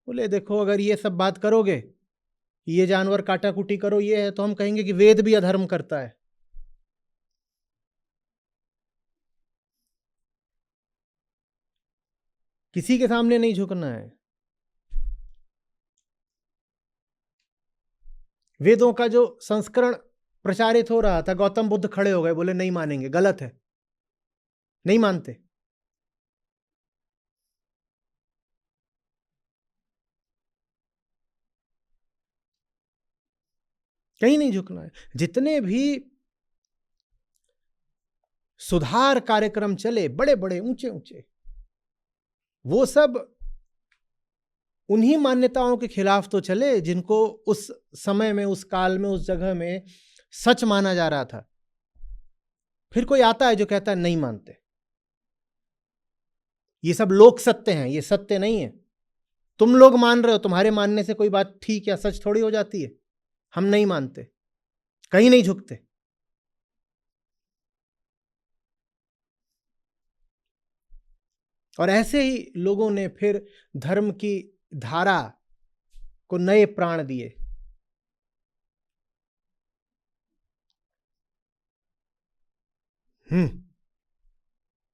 बोले देखो, अगर ये सब बात करोगे, ये जानवर काटा कुटी करो, ये है, तो हम कहेंगे कि वेद भी अधर्म करता है। किसी के सामने नहीं झुकना है। वेदों का जो संस्करण प्रचारित हो रहा था, गौतम बुद्ध खड़े हो गए, बोले नहीं मानेंगे, गलत है, नहीं मानते। कहीं नहीं झुकना है। जितने भी सुधार कार्यक्रम चले, बड़े बड़े ऊंचे ऊंचे, वो सब उन्हीं मान्यताओं के खिलाफ तो चले जिनको उस समय में, उस काल में, उस जगह में सच माना जा रहा था। फिर कोई आता है जो कहता है नहीं मानते, ये सब लोक सत्य हैं, ये सत्य नहीं है। तुम लोग मान रहे हो, तुम्हारे मानने से कोई बात ठीक या सच थोड़ी हो जाती है। हम नहीं मानते, कहीं नहीं झुकते। और ऐसे ही लोगों ने फिर धर्म की धारा को नए प्राण दिए।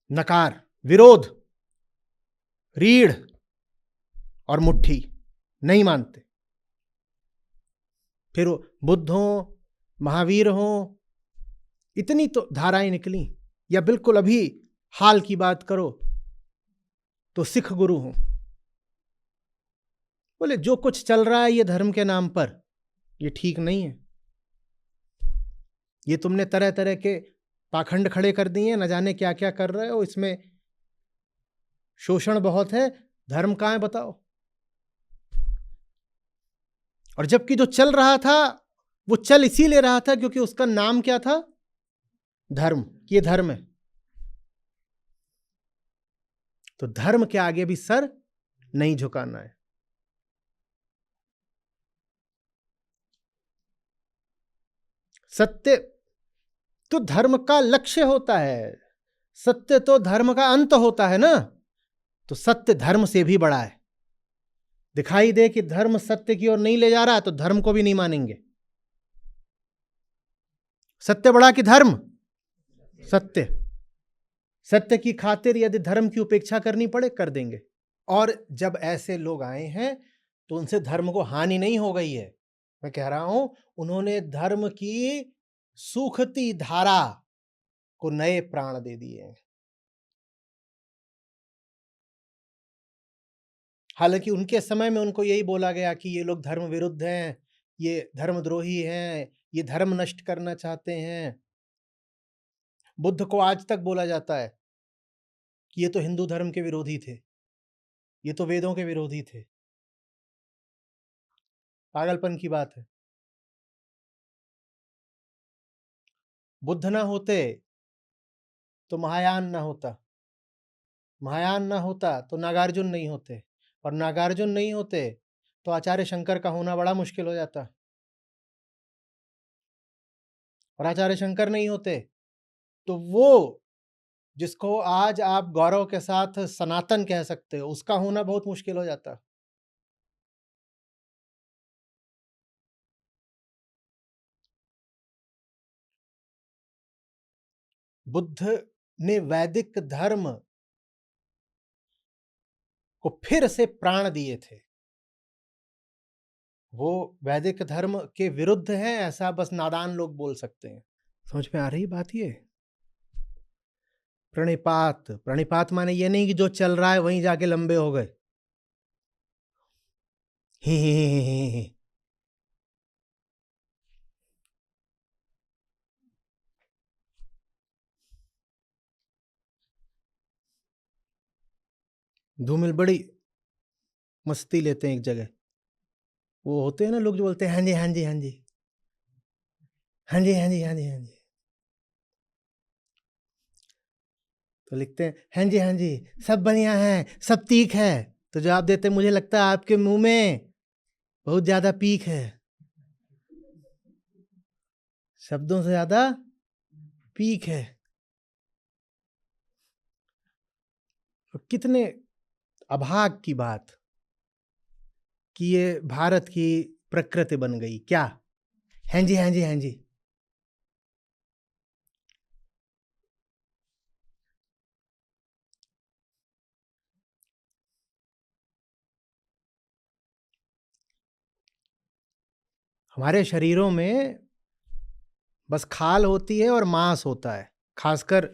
नकार, विरोध, रीढ़ और मुट्ठी, नहीं मानते। फिर बुद्ध हो, महावीर हो, इतनी तो धाराएं निकली। या बिल्कुल अभी हाल की बात करो तो सिख गुरु हो, बोले जो कुछ चल रहा है ये धर्म के नाम पर, ये ठीक नहीं है। ये तुमने तरह तरह के पाखंड खड़े कर दिए, न जाने क्या क्या कर रहे हो, इसमें शोषण बहुत है, धर्म कहां है बताओ। और जबकि जो चल रहा था वो चल इसीलिए रहा था क्योंकि उसका नाम क्या था, धर्म। ये धर्म है, तो धर्म के आगे भी सर नहीं झुकाना है। सत्य तो धर्म का लक्ष्य होता है, सत्य तो धर्म का अंत होता है ना। तो सत्य धर्म से भी बड़ा है। दिखाई दे कि धर्म सत्य की ओर नहीं ले जा रहा तो धर्म को भी नहीं मानेंगे। सत्य बड़ा कि धर्म? सत्य। सत्य की खातिर यदि धर्म की उपेक्षा करनी पड़े, कर देंगे। और जब ऐसे लोग आए हैं तो उनसे धर्म को हानि नहीं हो गई है। मैं कह रहा हूं, उन्होंने धर्म की सूखती धारा को नए प्राण दे दिए। हालांकि उनके समय में उनको यही बोला गया कि ये लोग धर्म विरुद्ध हैं, ये धर्मद्रोही हैं, ये धर्म नष्ट करना चाहते हैं। बुद्ध को आज तक बोला जाता है कि ये तो हिंदू धर्म के विरोधी थे, ये तो वेदों के विरोधी थे। पागलपन की बात है। बुद्ध ना होते तो महायान ना होता, महायान ना होता तो नागार्जुन नहीं होते, और नागार्जुन नहीं होते तो आचार्य शंकर का होना बड़ा मुश्किल हो जाता। और आचार्य शंकर नहीं होते तो वो जिसको आज आप गौरव के साथ सनातन कह सकते हो, उसका होना बहुत मुश्किल हो जाता। बुद्ध ने वैदिक धर्म को फिर से प्राण दिए थे। वो वैदिक धर्म के विरुद्ध हैं ऐसा बस नादान लोग बोल सकते हैं। समझ में आ रही बात? ये प्रणिपात, प्रणिपात माने ये नहीं कि जो चल रहा है वहीं जाके लंबे हो गए। ही। धूमिल बड़ी मस्ती लेते हैं एक जगह। वो होते हैं ना लोग जो बोलते हैं हाँ जी हाँ जी हाँ जी हाँ जी हाँ जी हाँ जी हाँ जी। तो लिखते हैं हाँ जी सब बढ़िया है, सब ठीक है। तो जवाब देते हैं मुझे लगता है आपके मुंह में बहुत ज्यादा पीक है, शब्दों से ज्यादा पीक है। तो कितने अभाग की बात कि ये भारत की प्रकृति बन गई क्या। हाँ जी। हमारे शरीरों में बस खाल होती है और मांस होता है, खासकर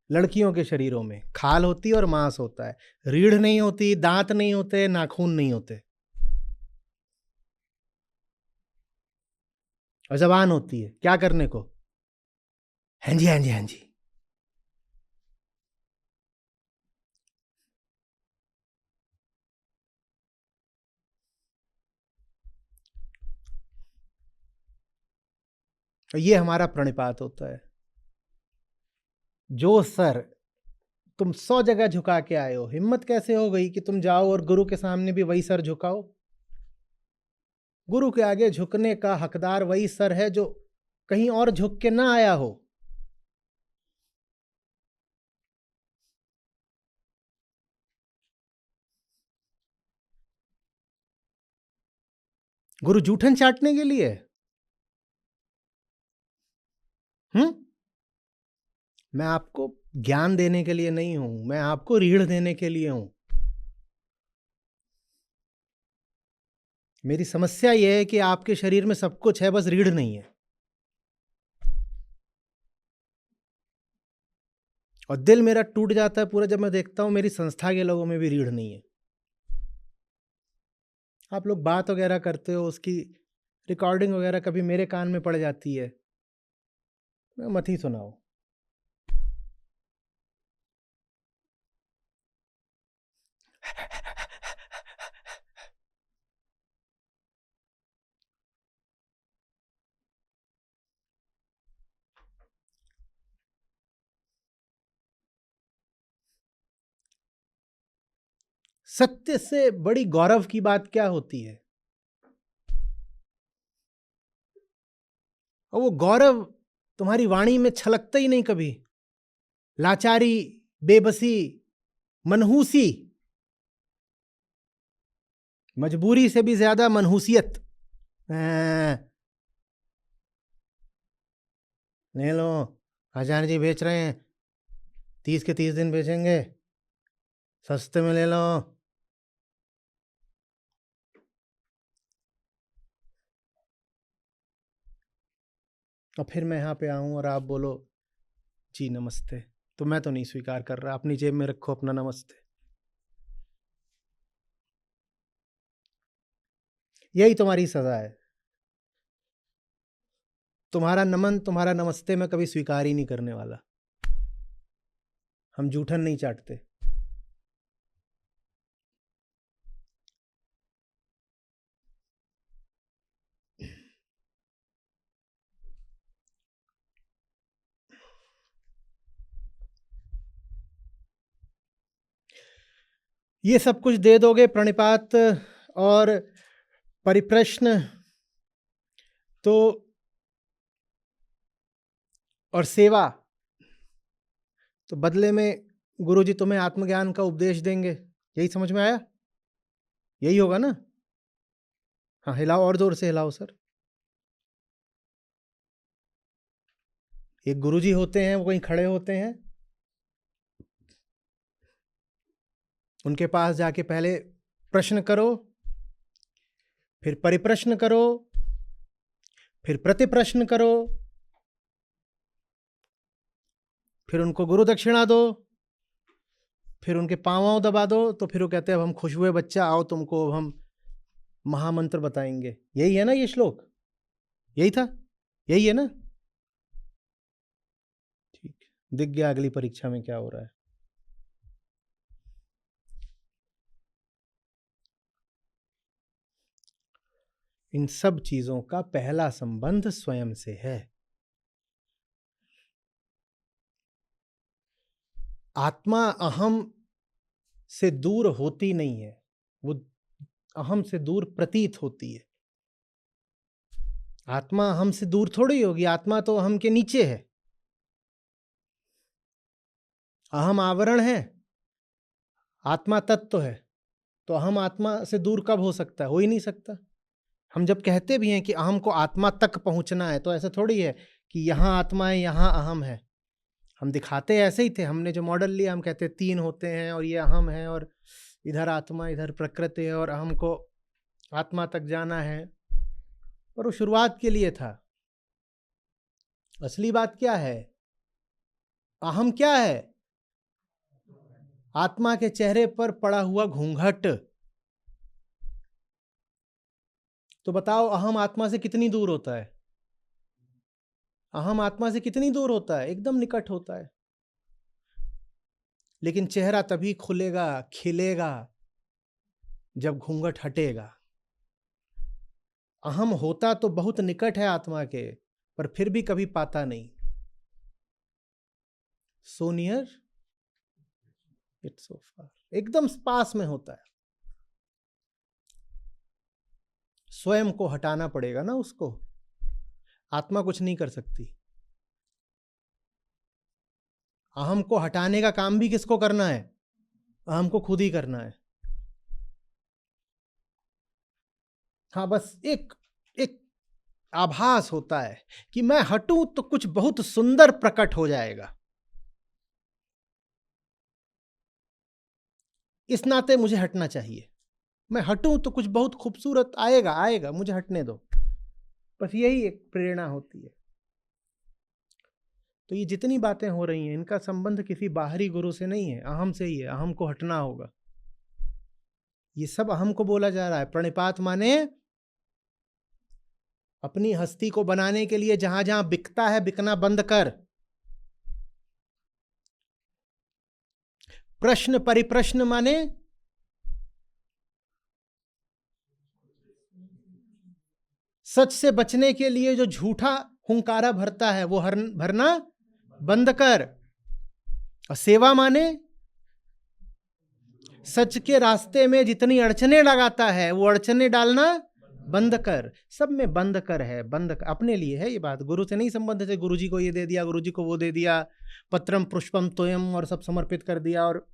लड़कियों के शरीरों में खाल होती है और मांस होता है। रीढ़ नहीं होती, दांत नहीं होते, नाखून नहीं होते, और जबान होती है क्या करने को। हाँ जी। और ये हमारा प्रणिपात होता है। जो सर तुम 100 जगह झुका के आए हो, हिम्मत कैसे हो गई कि तुम जाओ और गुरु के सामने भी वही सर झुकाओ। गुरु के आगे झुकने का हकदार वही सर है जो कहीं और झुक के ना आया हो। गुरु जूठन चाटने के लिए मैं आपको ज्ञान देने के लिए नहीं हूं, मैं आपको रीढ़ देने के लिए हूं। मेरी समस्या यह है कि आपके शरीर में सब कुछ है, बस रीढ़ नहीं है। और दिल मेरा टूट जाता है पूरा जब मैं देखता हूं मेरी संस्था के लोगों में भी रीढ़ नहीं है। आप लोग बात वगैरह करते हो, उसकी रिकॉर्डिंग वगैरह कभी मेरे कान में पड़ जाती है, मत ही सुनाओ। सत्य से बड़ी गौरव की बात क्या होती है। और वो गौरव तुम्हारी वाणी में छलकता ही नहीं कभी। लाचारी, बेबसी, मनहूसी, मजबूरी से भी ज्यादा मनहूसियत। ले लो, आचार्य जी बेच रहे हैं, 30 के 30 दिन बेचेंगे, सस्ते में ले लो। और फिर मैं यहाँ पे आऊँ और आप बोलो जी नमस्ते, तो मैं तो नहीं स्वीकार कर रहा। अपनी जेब में रखो अपना नमस्ते। यही तुम्हारी सजा है। तुम्हारा नमन, तुम्हारा नमस्ते मैं कभी स्वीकार ही नहीं करने वाला। हम जूठन नहीं चाटते। ये सब कुछ दे दोगे, प्रणिपात और परिप्रश्न तो, और सेवा, तो बदले में गुरुजी तुम्हें आत्मज्ञान का उपदेश देंगे। यही समझ में आया? यही होगा ना? हाँ, हिलाओ, और जोर से हिलाओ सर। एक गुरुजी होते हैं, वो कहीं खड़े होते हैं, उनके पास जाके पहले प्रश्न करो, फिर परिप्रश्न करो, फिर प्रतिप्रश्न करो, फिर उनको गुरु दक्षिणा दो, फिर उनके पांवों दबा दो। तो फिर वो कहते हैं अब हम खुश हुए बच्चा, आओ तुमको अब हम महामंत्र बताएंगे। यही है ना ये श्लोक? यही था, यही है ना? ठीक, दिख गया अगली परीक्षा में क्या हो रहा है। इन सब चीजों का पहला संबंध स्वयं से है। आत्मा अहम से दूर होती नहीं है, वो अहम से दूर प्रतीत होती है। आत्मा अहम से दूर थोड़ी होगी, आत्मा तो अहम के नीचे है। अहम आवरण है, आत्मा तत्व है, तो अहम आत्मा से दूर कब हो सकता है? हो ही नहीं सकता। हम जब कहते भी हैं कि अहम को आत्मा तक पहुंचना है, तो ऐसा थोड़ी है कि यहाँ आत्मा है यहाँ अहम है। हम दिखाते ऐसे ही थे, हमने जो मॉडल लिया, हम कहते 3 होते हैं और ये अहम है और इधर आत्मा इधर प्रकृति है और अहम को आत्मा तक जाना है, पर वो शुरुआत के लिए था। असली बात क्या है? अहम क्या है? आत्मा के चेहरे पर पड़ा हुआ घूंघट। तो बताओ अहम आत्मा से कितनी दूर होता है? अहम आत्मा से कितनी दूर होता है? एकदम निकट होता है। लेकिन चेहरा तभी खुलेगा, खिलेगा, जब घूंघट हटेगा। अहम होता तो बहुत निकट है आत्मा के, पर फिर भी कभी पाता नहीं। सो नियर इट्स सो फार, एकदम पास में होता है। स्वयं को हटाना पड़ेगा ना उसको। आत्मा कुछ नहीं कर सकती। अहम को हटाने का काम भी किसको करना है? अहम को खुद ही करना है। हाँ, बस एक आभास होता है कि मैं हटूं तो कुछ बहुत सुंदर प्रकट हो जाएगा, इस नाते मुझे हटना चाहिए। मैं हटूं तो कुछ बहुत खूबसूरत आएगा, मुझे हटने दो। बस यही एक प्रेरणा होती है। तो ये जितनी बातें हो रही हैं, इनका संबंध किसी बाहरी गुरु से नहीं है, अहम से ही है। अहम को हटना होगा। ये सब अहम को बोला जा रहा है। प्रणिपात माने अपनी हस्ती को बनाने के लिए जहां जहां बिकता है, बिकना बंद कर। प्रश्न परिप्रश्न माने सच से बचने के लिए जो झूठा हुंकारा भरता है, वो भरना बंद कर। और सेवा माने सच के रास्ते में जितनी अड़चने लगाता है, वो अड़चने डालना बंद कर। सब में बंद कर है, बंद कर। अपने लिए है ये बात, गुरु से नहीं संबंधित है। गुरु जी को ये दे दिया, गुरु जी को वो दे दिया, पत्रम पुष्पम तोयम, और सब समर्पित कर दिया, और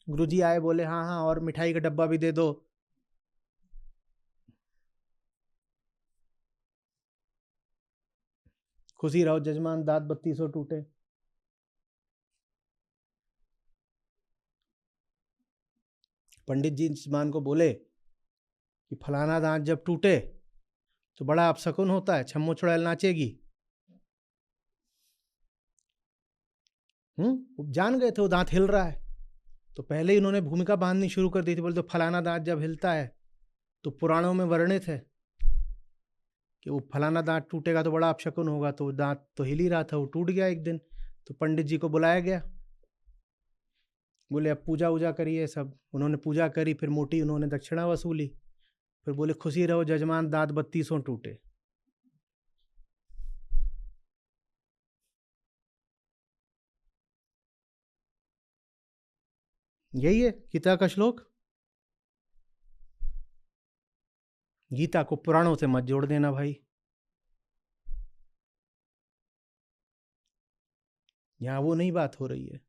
गुरु जी आए बोले हाँ हाँ और मिठाई का डब्बा भी दे दो। खुशी रहो जजमान, दांत बत्ती सो टूटे। पंडित जी जजमान को बोले कि फलाना दांत जब टूटे तो बड़ा अपशकुन होता है, छम्मो छुड़ैल नाचेगी। जान गए थे वो दांत हिल रहा है, तो पहले ही उन्होंने भूमिका बांधनी शुरू कर दी थी। बोले तो फलाना दांत जब हिलता है तो पुराणों में वर्णित है कि वो फलाना दांत टूटेगा तो बड़ा अपशकुन होगा। तो दांत तो हिल ही रहा था, वो टूट गया एक दिन। तो पंडित जी को बुलाया गया, बोले अब पूजा वूजा करिए सब। उन्होंने पूजा करी, फिर मोटी उन्होंने दक्षिणा वसूली। फिर बोले खुशी रहो जजमान, दांत 32 टूटे। यही है गीता का श्लोक। गीता को पुराणों से मत जोड़ देना भाई। यहां वो नहीं बात हो रही है।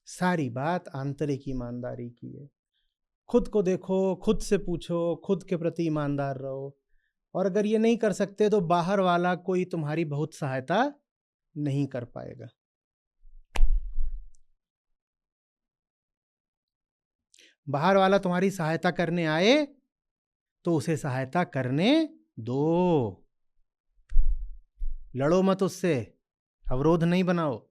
सारी बात आंतरिक ईमानदारी की है। खुद को देखो, खुद से पूछो, खुद के प्रति ईमानदार रहो। और अगर ये नहीं कर सकते तो बाहर वाला कोई तुम्हारी बहुत सहायता नहीं कर पाएगा। बाहर वाला तुम्हारी सहायता करने आए तो उसे सहायता करने दो, लड़ो मत उससे, अवरोध नहीं बनाओ।